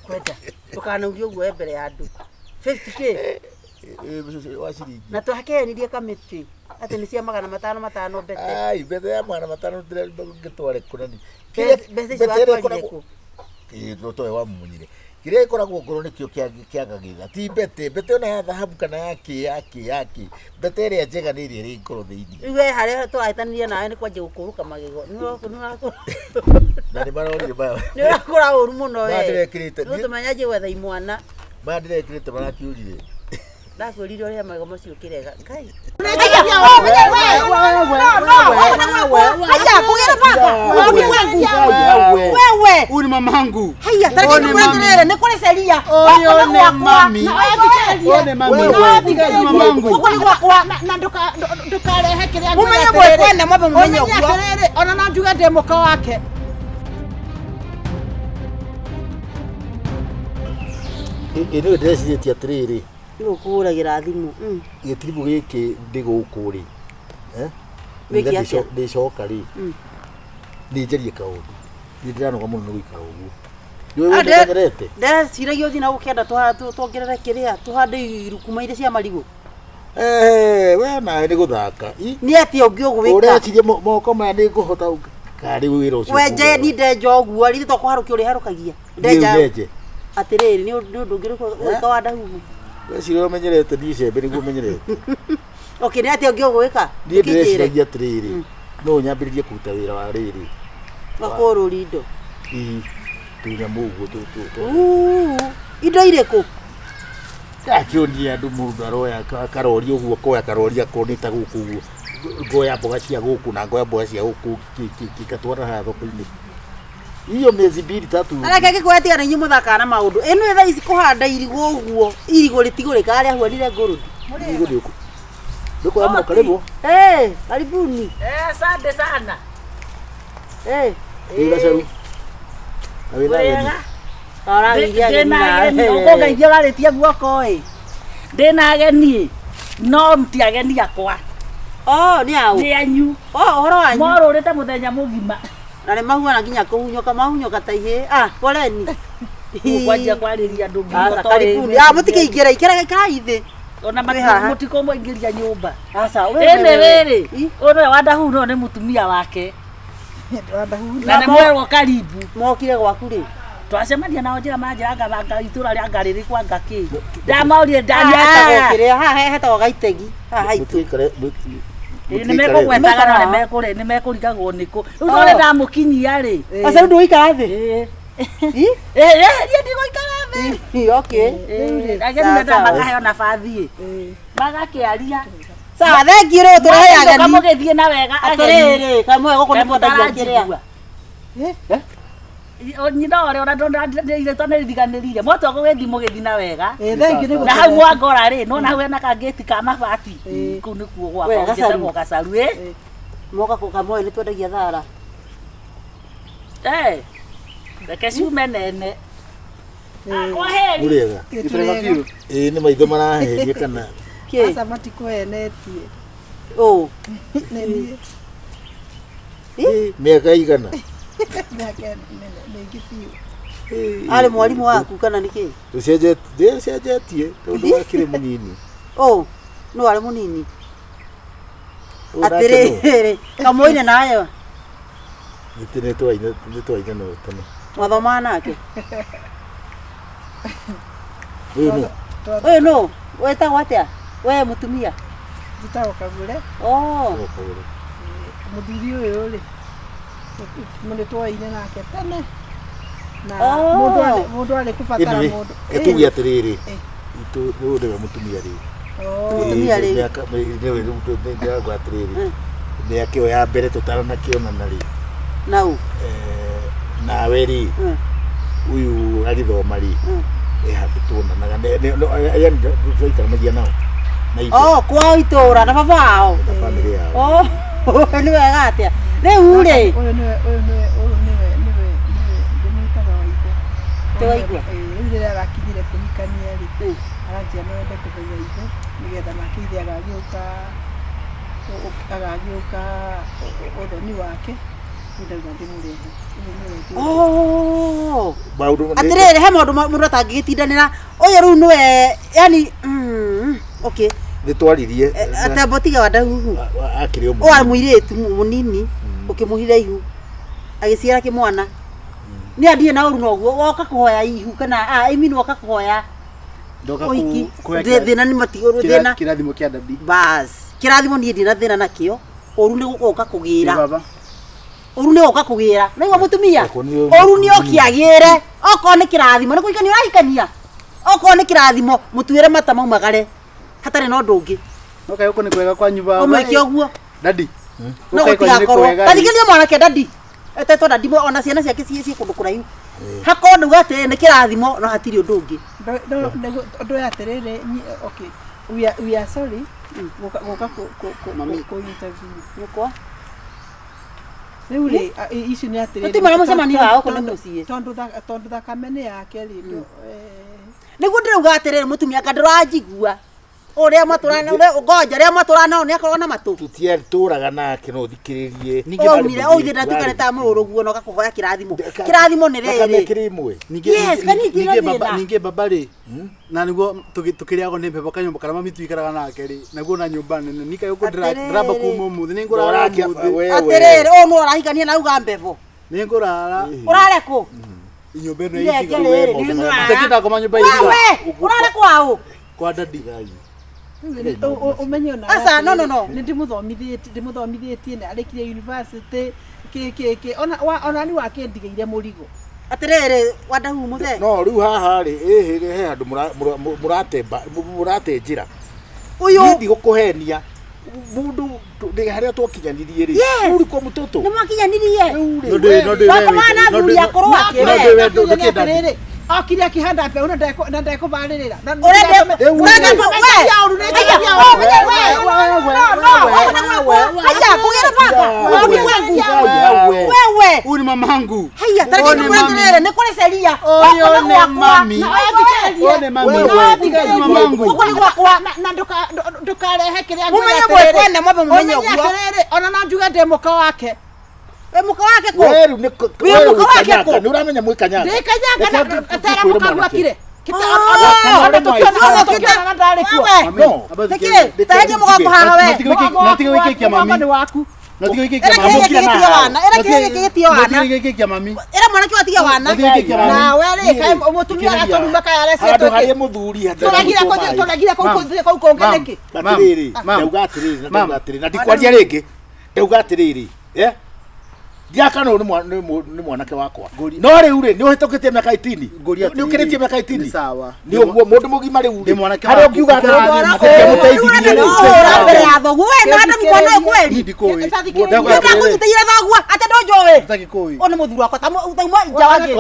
[SPEAKER 2] Kwenda. Tukanaurio ũguo mbere ya andũ. 50k.
[SPEAKER 1] Wa ciringi.
[SPEAKER 2] Na twakenirie kamĩtĩ. Atĩ nĩ cia 500 mbete.
[SPEAKER 1] Ai, mbete ya 500 ndĩretware kũnani.
[SPEAKER 2] Mbete icio atwarire kũ?
[SPEAKER 1] Ndotoe wa munyire. Kĩrĩa ikoragwo ngoro nĩkĩo kĩagagĩra. Ti mbete ona ya thahabu kana yake. Mbete ĩrĩa njega nĩ ĩrĩa ĩrĩ ngoro thĩinĩ.
[SPEAKER 2] Rĩu harĩa tũrahĩtanĩria nawe nĩ kwambia gũkũrũka magego.
[SPEAKER 1] Na nĩ marorire maya.
[SPEAKER 2] Nĩ ũrakũra ũru mũno we.
[SPEAKER 1] Ndĩrekĩrĩte.
[SPEAKER 2] Nĩ tũmenyaje gwetha imwana.
[SPEAKER 1] Ndĩrekĩrĩte marakiurire.
[SPEAKER 2] Ndakwĩrire ũrĩa magego macio kĩrega. Kai. Wewe.
[SPEAKER 5] Uni mamangu.
[SPEAKER 2] Haya, tariki kurejelea ni kule seria.
[SPEAKER 5] Oyo ne mami. One mami. Mamangu.
[SPEAKER 2] Uko ni kwa
[SPEAKER 3] na ndukarehe kiria
[SPEAKER 2] umenye bwe kwenda mwabe mumenye uguo.
[SPEAKER 3] Ona na njuga ndemuka wake.
[SPEAKER 1] Ino ndĩreciria atĩrĩrĩ.
[SPEAKER 2] Nĩgũkũhũragĩra thimũ.
[SPEAKER 1] Gĩtirimu gĩkĩ ndĩ gũkũ rĩ. Ndĩcoka rĩ. Nĩnjarie kaũndũ. Nĩndĩranoga mũno nĩ gũikara ũguo.
[SPEAKER 2] Ndeciragia ũthiĩ na gũkĩenda tuongerere kĩrĩa tũhande irukuma iria cia marigũ.
[SPEAKER 1] We nawe nĩ gũthaka.
[SPEAKER 2] Nĩ atĩa ũngĩ ũgwĩka?
[SPEAKER 1] Ũreciria moko maya nĩ ngũhota karĩ wĩra ũcio.
[SPEAKER 2] We ni ndenja ũguo rĩrĩ tũkũharũkia ũrĩa harũkagia. Ndenja. Atĩrĩrĩ nĩ ũndũ ũngĩ gwĩka Wandahuhu.
[SPEAKER 1] Weciria ũmenyerete ndicembe nĩguo ũmenyerete.
[SPEAKER 2] Okay, nĩ atĩa ũngĩ ũgwĩka?
[SPEAKER 1] Niĩ ndĩreciria atĩrĩrĩ. No nyambĩrĩrie kũruta wĩra wa rĩrĩ.
[SPEAKER 2] Wakũrũri indo.
[SPEAKER 1] Tũnyamũ ũguo
[SPEAKER 2] indo irĩkũ?
[SPEAKER 1] Ndakĩonia andũ mũndũ aroya karori ũguo koya karori akonĩta gũkũ ũguo. Ngoya mboga cia gũkũ na ngoya mboga cia gũkũ gĩkatwara haha thoko-inĩ. Iyo mĩezi 2-3.
[SPEAKER 2] Areke ngĩkwĩra tiga na inyuĩ mũthakaga na maũndũ. Ĩno thaa ici kũhanda irigũ ũguo. Irigũ rĩtigũrĩka harĩa huanire ngũrũdi.
[SPEAKER 1] Irigũ rĩũkũ. Ndĩkwaya mũno karibu.
[SPEAKER 2] Karibuni.
[SPEAKER 3] Asante sana.
[SPEAKER 1] Gacaru.
[SPEAKER 3] Ũkũngeithia ũrarĩtie guoko ndĩna ageni no ti ageni akwa.
[SPEAKER 2] Nĩ au?
[SPEAKER 3] Nĩ anyu.
[SPEAKER 2] Ũhoro wanyu?
[SPEAKER 3] Morũrĩte mũthenya mũgima.
[SPEAKER 2] Na nĩ mahuana nginya kũhunyũka ta ihĩ. Poleni.
[SPEAKER 3] Kwanjia kwarĩria andũ
[SPEAKER 2] ngĩko. Karibuni. Mũtikĩingĩra ikĩraga thĩ.
[SPEAKER 3] Ona mũtikũmũingĩria nyũmba. Ĩnĩ rĩrĩ ũyũ Wandahuhu no nĩ mũtumia wake. Na nĩ mwerwo karibu.
[SPEAKER 2] Mokire gwaku rĩ?
[SPEAKER 3] Twacemania nao njĩra manjĩra itũra rĩa Ngarĩrĩ kwa Ngakĩ. Ndamaũrire ndaniatagwo
[SPEAKER 2] haha hetagwo Gaitegi. Haha haitũ.
[SPEAKER 3] Nĩmekũgwetaga no nĩmekũrigagwo nĩkũ. Rĩu no ndamũkinyia rĩ.
[SPEAKER 2] Aca ndũ ũikara thĩ?
[SPEAKER 3] Niĩ ndigũikara thĩ.
[SPEAKER 2] Okay.
[SPEAKER 3] Ageni menda makaheo nabathi magakĩaria.
[SPEAKER 2] Sawa thengi rĩu tũrehe ageni.
[SPEAKER 3] Kamũgĩthiĩ na wega ageni.
[SPEAKER 2] Atĩrĩrĩ kamwe gũkũ nĩ mwendagia kĩrĩa.
[SPEAKER 3] Nyina ũrĩa ona ndonire twanĩriganĩrire motwa gũgĩthi mũgĩthi na wega.
[SPEAKER 2] Thengi nĩ
[SPEAKER 3] na hau mwangora rĩ no na hau hena kangĩti ka mabati kũu nĩkuo gwakwa njĩtagwo Gacaru.
[SPEAKER 2] Moka kamwe nĩ twendagia thara.
[SPEAKER 3] Reke ciume nene.
[SPEAKER 1] Mũrĩega. Nĩ maitho maraheria kana
[SPEAKER 4] Asa matikũhenetie.
[SPEAKER 1] Mĩaka igana.
[SPEAKER 2] Arĩ mwarimũ waku kana nĩkĩ?
[SPEAKER 1] Tũcenjetie tondũ wakĩrĩ mũnini.
[SPEAKER 2] Nũ arĩ mũnini? Atĩrĩrĩ kamũine nayo.
[SPEAKER 1] Nĩ twaina no tene.
[SPEAKER 2] Mwathomaga nake?
[SPEAKER 1] Ũyũ
[SPEAKER 2] nũ? Wĩtagwo atĩa? We mũtumia?
[SPEAKER 4] Njĩtagwo Kagure. Mũthuri ũyũ rĩ nĩ twaine nake tene. Na mũndũ arĩ kũbatara mũndũ.
[SPEAKER 1] Tuge atĩrĩrĩ. Ũyũ nĩwe mũtumia rĩ.
[SPEAKER 2] Mũtumia rĩ.
[SPEAKER 1] Ndĩragwa atĩrĩrĩ. Mĩaka ĩyo ya mbere tũtaranakĩonana rĩ.
[SPEAKER 2] Nau?
[SPEAKER 1] Nawe rĩ. Ũyũ agĩthoma rĩ. Tuonanaga tũikaranagia nao.
[SPEAKER 2] Kwao itũra na baba wao. Nĩ wega atĩa? Rĩu rĩ.
[SPEAKER 4] Ũyũ nĩwe ndĩmwĩtaga Waigua.
[SPEAKER 2] Ti Waigua?
[SPEAKER 4] Rĩu rĩrĩa arakinyire kũhikania rĩ aranjĩra no wende kũmenya ithe nĩgetha nake ithe agagĩũka ũthoni wake ndauga ndĩmũrehe.
[SPEAKER 2] Atĩrĩrĩ he maũndũ mũndũ atangĩgĩtindanĩra ũyũ rĩu nĩwe yani okay.
[SPEAKER 1] Nĩtwaririe
[SPEAKER 2] atembo tiga Wandahuhu
[SPEAKER 1] akĩrĩ
[SPEAKER 2] o arĩ mũirĩtu mũnini ũkĩmũhira ihu agĩciara kĩmwana nĩ andiĩ na ũru noguo woka kũhoya ihu kana ĩmi woka kũhoya ũhiki thĩna nĩ matigũrũ thĩna
[SPEAKER 5] kĩrathimo kĩa dadi
[SPEAKER 2] bas kĩrathimo niĩ ndina thĩna nakĩo ũru nĩ gũka kũgĩra ũru nĩ gũka kũgĩra naigua mũtumia ũru nĩ ũkĩagĩre okorwo nĩ kĩrathimo nĩ kũikania ũrahikania okorwo nĩ kĩrathimo mũtuĩre mata maumagare hatarĩ na ũndũ ũngĩ
[SPEAKER 5] no kaĩ ũko nĩ kwega kwa nyumba
[SPEAKER 2] ũmwĩke ũguo
[SPEAKER 5] dadi
[SPEAKER 2] no gũtigakorwo tathikĩria mwanake dadi etetwo dadi ona ciana ciake ciĩ kũndũ kũraihu hakorwo ndauga atĩ nĩ kĩrathimo no hatirĩ ũndũ ũngĩ
[SPEAKER 4] ũndũ ya atĩrĩrĩ okay we are sorry gũka interview
[SPEAKER 2] nĩkwa
[SPEAKER 4] rĩu rĩ ici nĩ atĩrĩrĩ
[SPEAKER 2] ũtimara mũcemanio wao kũnĩ mũciĩ
[SPEAKER 4] tondũ thakame nĩ yake rĩ
[SPEAKER 2] Niguo ndirauga atiriri mutumia ngandurajigua. Uria maturana uria ngoja ria maturana ni akorwo na matu.
[SPEAKER 1] Tutiaturaga nake no thikiririe.
[SPEAKER 2] Ningĩ oige ndatukane ta mũrũguo no gakuhoya kirathimo. Kirathimo nĩ rĩrĩ.
[SPEAKER 5] Ningĩ baba rĩ. Na niguo tukiriago nĩ mbebo kanyumba kana mami tuikaraga nake rĩ. Naguo na nyumba nene nika yuko ndiraba kuma umuthi ni ngurara
[SPEAKER 2] atiriri no arahikania na uga mbebo.
[SPEAKER 5] Ni ngurara.
[SPEAKER 2] Urare ku?
[SPEAKER 5] Nyumba ĩno ĩtiga. Utakita kwa nyumba ĩtiga.
[SPEAKER 2] Urare kwao?
[SPEAKER 5] Kwa dadi.
[SPEAKER 4] Umenye ona
[SPEAKER 2] asa no
[SPEAKER 4] ndimuthomithitie ni arikire university ona ni wakendigeire murigo
[SPEAKER 2] atiriri Wandahuhu muthe
[SPEAKER 1] no riu haha ri he handu muratenjira
[SPEAKER 2] uyu
[SPEAKER 1] ndi gukuhenia mundu ndi haria twakinyanirie ri uri kwa mutoto
[SPEAKER 2] ni mwakinyanirie
[SPEAKER 5] no
[SPEAKER 2] thuri akorwo akire
[SPEAKER 4] akiri akihanda pe una ndekubaririra
[SPEAKER 5] uri mamangu
[SPEAKER 2] haya tariki kuendelea ni kule seria
[SPEAKER 5] one mami mamangu
[SPEAKER 4] na ndukarehe kiria
[SPEAKER 2] mumenye mumenye
[SPEAKER 4] ona nanjuga ndemuka wake
[SPEAKER 2] muka wake ko
[SPEAKER 1] weru ni weru ni uramenya mwikanyanga
[SPEAKER 4] ndikanyanga atara muka gwakire
[SPEAKER 2] taje muka kuhaha we
[SPEAKER 5] natiga wikikia mami
[SPEAKER 4] waku
[SPEAKER 5] natiga wikikia mami
[SPEAKER 2] era
[SPEAKER 5] mami
[SPEAKER 2] era mwana ki watiga wana
[SPEAKER 4] na were kai mutumia atonuma kai arese
[SPEAKER 1] ando harie muthuri
[SPEAKER 4] turagira ko kongeleke
[SPEAKER 1] atiriri ndauga atiriri na ndikwaria ringi ndauga atiriri Diaka no ni mwanake wakwa. No riu ri ni uhitukitie miaka 18. Ni ukiritie miaka 18.
[SPEAKER 5] Ni sawa.
[SPEAKER 1] Ni mundu mugima riu.
[SPEAKER 5] Ni mwanake
[SPEAKER 1] wakwa. Hari ukiuga
[SPEAKER 2] muteithirie ri. Mbere ya thogu we na nda mwana kweli.
[SPEAKER 5] Ndikoi.
[SPEAKER 2] Ndaka kunyitira thogu ate ndojowe.
[SPEAKER 5] Ndakikoi.
[SPEAKER 2] Ona muthuru wakwa tauma jawange.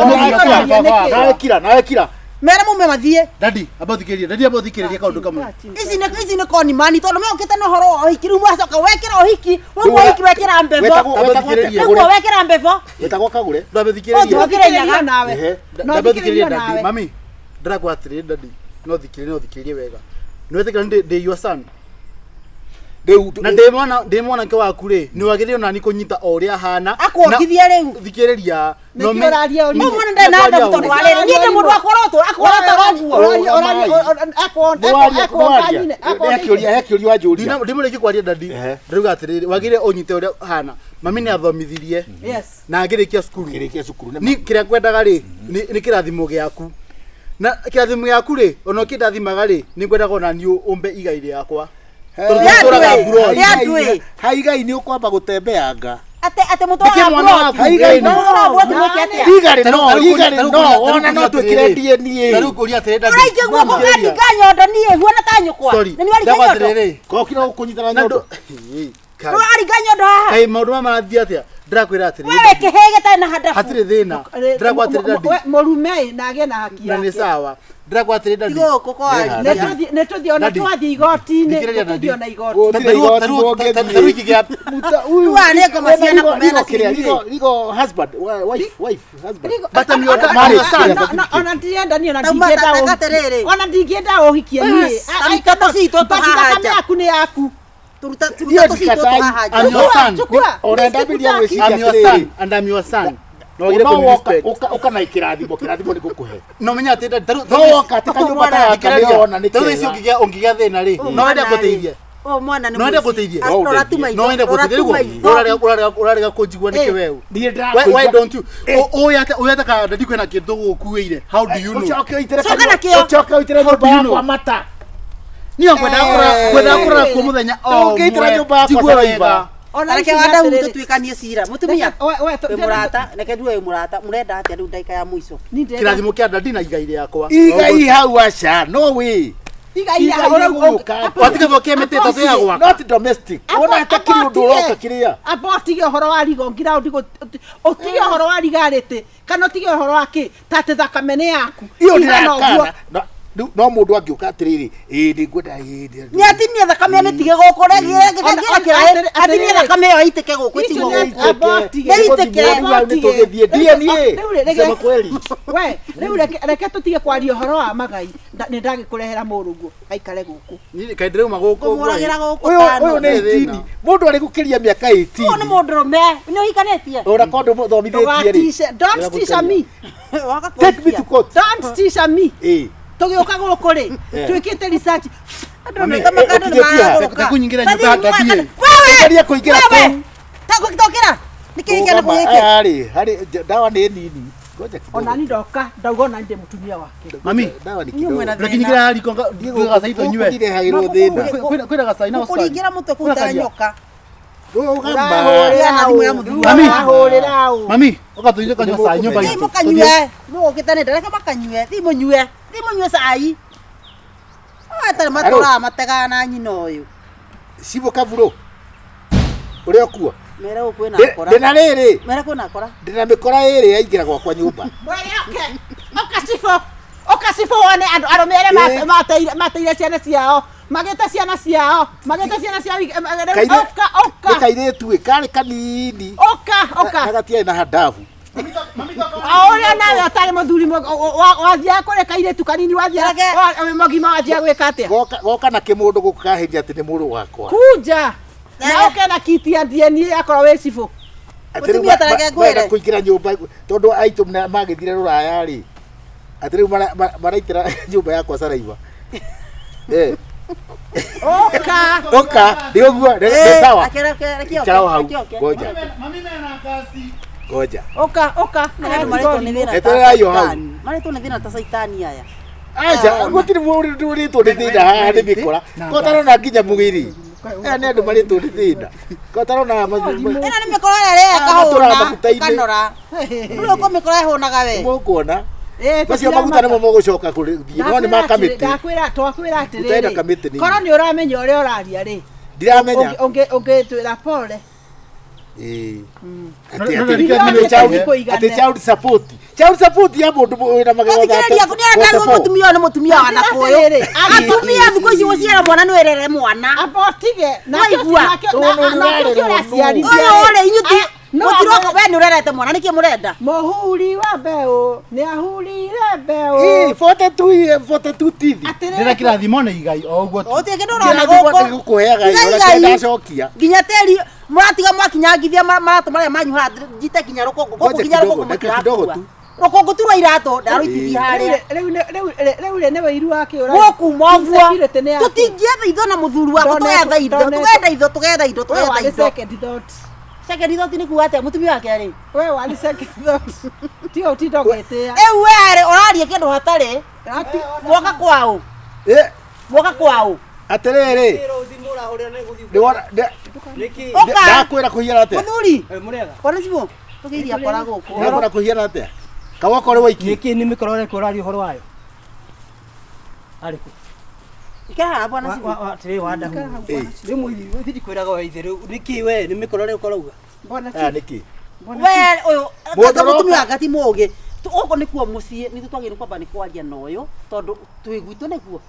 [SPEAKER 1] Na ekira.
[SPEAKER 2] Mera mume mathie.
[SPEAKER 5] Dadi, abothikiria kaundu kamwe.
[SPEAKER 2] Ici ni koni mani tondu me ukite no horo o hiki ru mwacoka wekira o hiki wo hiki wekira mbefo wo wekira mbefo
[SPEAKER 1] wetagwo kagure
[SPEAKER 2] ndwathikiria
[SPEAKER 4] nawe
[SPEAKER 5] ndabothikiria dadi mami ndirakwatire dadi no thikirie wega no wethikira ndi your son na ndimona nke waku ri ni wagire ona ni kunyita o ria hana
[SPEAKER 2] akwongithia riu
[SPEAKER 5] thikiriria
[SPEAKER 4] no me
[SPEAKER 2] no mwana ndai na nda tondu wa rero ni ndi mundu akorotwo
[SPEAKER 1] hekiuria wanjuria
[SPEAKER 5] ndimureki kwaria dadi ndiruga atiriri wagire unyite uria hana mami ni athomithirie na ngirikia cukuru ni kiria kwendaga ri ni kirathimo giaku na kirathimo giaku ri ona kindathimaga ri ni kwendaga ona ni umbe igai riakwa
[SPEAKER 1] haigai ni ukwamba gutembeanga
[SPEAKER 2] ate mutora bro
[SPEAKER 1] haigai no ona no twikire DNA
[SPEAKER 5] taru kuria tere dadi
[SPEAKER 2] uraije guoko kandi ganyondo nie huona tanyukwa
[SPEAKER 5] ni wali ganyondo
[SPEAKER 1] kokira kunyitana nyondo
[SPEAKER 2] no ari ganyondo
[SPEAKER 5] hey maundu marathia atia ndirakwira atiri
[SPEAKER 2] wewe kihege tana hadafu
[SPEAKER 5] hatire thina ndirakwatire dadi
[SPEAKER 4] murume na age na haki
[SPEAKER 5] yake na ni sawa ndirakwatire dadi
[SPEAKER 2] igoko kwa
[SPEAKER 4] netuthi ona twathi igoti-ini tuthiona igoti
[SPEAKER 5] taru ikigia
[SPEAKER 2] uyu wane ngoma ciana kumena
[SPEAKER 1] ligo husband wife husband
[SPEAKER 5] bata mioda mari sana
[SPEAKER 4] ona ndienda ni ona ndingienda uhikie ni
[SPEAKER 2] aikata cito
[SPEAKER 4] tuhaja yaku ni yaku
[SPEAKER 2] turuta cito tuhaja
[SPEAKER 1] unaenda bidia weci
[SPEAKER 5] I'm your son
[SPEAKER 1] no wagire ku respect ukana ikirathimo ni gukuhe
[SPEAKER 5] no menya ati
[SPEAKER 1] no katika nyumba ta yakaliona ni
[SPEAKER 5] taru icio ungigia thina ri no wenda guteithia
[SPEAKER 2] o mwana ni
[SPEAKER 5] no wenda guteithia
[SPEAKER 2] no
[SPEAKER 5] wenda guteithia urarega kunjigua niki wewe why don't you oyata ka ndadi kwena kindu gukuire how do you know
[SPEAKER 1] uchoke uitire nyumba yakwa mata
[SPEAKER 5] niyo kwenda kura ku muthenya
[SPEAKER 1] ukitira nyumba yakwa wega
[SPEAKER 2] ona ke Wandahuhu tutwikanie cira mutumia we murata neke duwe murata murenda atia riu ndaika ya muico
[SPEAKER 5] kirathimo kia ndadi na igai yakwa
[SPEAKER 1] igai hau aca no we
[SPEAKER 2] igai
[SPEAKER 5] watika voke mete tatu ya gwa
[SPEAKER 1] not domestic ona atakiri undu uroka kiria
[SPEAKER 4] abortige horo wa rigo ngira ndigo otige horo wa rigarite kana otige horo wake tate thakame ni yaku
[SPEAKER 1] iyo ndirakana no mundu angiuka atiriri ndi ngwenda
[SPEAKER 2] ni atinie thakame ni tige guku atinie thakame yo itike guku itigo ni itike
[SPEAKER 1] ni tugithie DNA sema kweli
[SPEAKER 4] we riu reke tutige kwaria horo wa magai ni ndagikurehera murungu aikare guku
[SPEAKER 5] ni kaindire maguku
[SPEAKER 2] muragira guku
[SPEAKER 1] uyu ni 18 mundu ari gukiria miaka 18
[SPEAKER 2] ni mundu me ni uikanetie
[SPEAKER 1] ora kondo thomithietie ri
[SPEAKER 4] don't teach me
[SPEAKER 1] take me to court
[SPEAKER 4] don't teach me tugioka guku ri twikite research
[SPEAKER 5] kunyingira nyumba hatathie
[SPEAKER 1] karia kuingira
[SPEAKER 2] tu tokira nikigena kuyike
[SPEAKER 1] hari dawa ni nini ngoja kidogo
[SPEAKER 4] ona ni ndoka ndauga ndi mutumia wake
[SPEAKER 5] mami
[SPEAKER 1] dawa ni kidogo
[SPEAKER 5] ukinyingira hari konga ndigo gasaito nywe
[SPEAKER 1] ndire hagirwo thina
[SPEAKER 5] kwira gasaina hospital
[SPEAKER 2] kuringira mutwe kutara nyoka
[SPEAKER 5] mami ukatuire kanywa saa nyumba
[SPEAKER 2] hii mukanywe mugitane ndareka makanywe thimunywe sai atari matora mategana nyino uyu
[SPEAKER 1] sibo kavuro uri okua
[SPEAKER 2] mera ukwena akora
[SPEAKER 1] ndina riri
[SPEAKER 2] mera kwena akora
[SPEAKER 1] ndina mikora iri yaingira gwakwa nyumba
[SPEAKER 4] mwere okasifo wane aromere mateire ciana ciao mageta ciana ciao oka
[SPEAKER 1] kaire tu kale kanini
[SPEAKER 4] oka
[SPEAKER 1] agatia na hadavu
[SPEAKER 4] aoria nawe atari muthuri wathia kore kaire tu kanini wathia mogima wathia gwika atia
[SPEAKER 1] goka na kimundu gukahiria ati ni muru wakwa
[SPEAKER 4] kuja na oke na kiti ya DNA akora we sifo
[SPEAKER 2] mutumia tarake ngwere
[SPEAKER 1] kuingira nyumba tondu aitu magithire ruraya ri ati riu maraitira nyumba yakwa saraiva oka ndio guo ni sawa chao hau ngoja
[SPEAKER 5] mami mena kasi
[SPEAKER 1] ngoja
[SPEAKER 4] oka
[SPEAKER 2] na marito ni thina
[SPEAKER 1] etera yo hau
[SPEAKER 2] marito ni thina ta saitani aya
[SPEAKER 1] aja ngotiri muri to ni thina haha ni mikora kotaro na nginya mugiri ni andu mari to ni thina kotaro na mazumba
[SPEAKER 2] ina ni mikora ria kahona kanora ro ko mikora honaga we
[SPEAKER 1] mukuona bacio maguta nimo mugucoka kuri no ni makamiti
[SPEAKER 4] twakwira atiri
[SPEAKER 1] utaenda kamiti ni
[SPEAKER 4] kora ni uramenya uria uraria ri
[SPEAKER 1] ndiramenya
[SPEAKER 4] twira pole
[SPEAKER 1] ati child support ya mundu wina magego
[SPEAKER 2] thatu mutumia wana koyo atumia thiko ici guciara mwana no erere mwana
[SPEAKER 4] abotige
[SPEAKER 2] na igua ore inyuti mutiroko we ni urerete mwana niki murenda
[SPEAKER 4] muhuri wa mbeu ni ahurire mbeu
[SPEAKER 1] 42 tithi
[SPEAKER 5] ndira kirathimo na igai o uguo
[SPEAKER 2] otige ndorona goko
[SPEAKER 1] gukuheaga ora ndacokia
[SPEAKER 2] nginya teri muratiga mwakinyangithia maratu maria manyuha njite kinya rukongo goko kinya rukongo
[SPEAKER 1] kidogo tu
[SPEAKER 2] rukongo turwa iratu ndaruitithia haria
[SPEAKER 4] riu ne wairu wake ura
[SPEAKER 2] goku mwavua tutingietha itho na muthuri wako tugetha indo second thought ni kuate mutumia wake ari
[SPEAKER 4] we wali second thought tio titogetea
[SPEAKER 2] we ari orarie kindu hatari mwoka kwao
[SPEAKER 1] atiriri ndakwira kuhiana atia
[SPEAKER 2] muthuri kona sibo tugiria kora guku
[SPEAKER 1] ndakwira kuhiana atia kawako ri waiki
[SPEAKER 6] niki ni mikorore kurario horo wayo ariku
[SPEAKER 2] ikahana bwana sibo
[SPEAKER 6] atiri Wandahuhu ni muiri thiri kwiraga wa ithiru niki we ni mikorore ukorauga
[SPEAKER 4] bwana
[SPEAKER 1] niki
[SPEAKER 2] we uyu mutumia wakati mugi oko ni kuo mucie ni tutwagire kwamba ni kwaria noyo tondu twigwitu niguo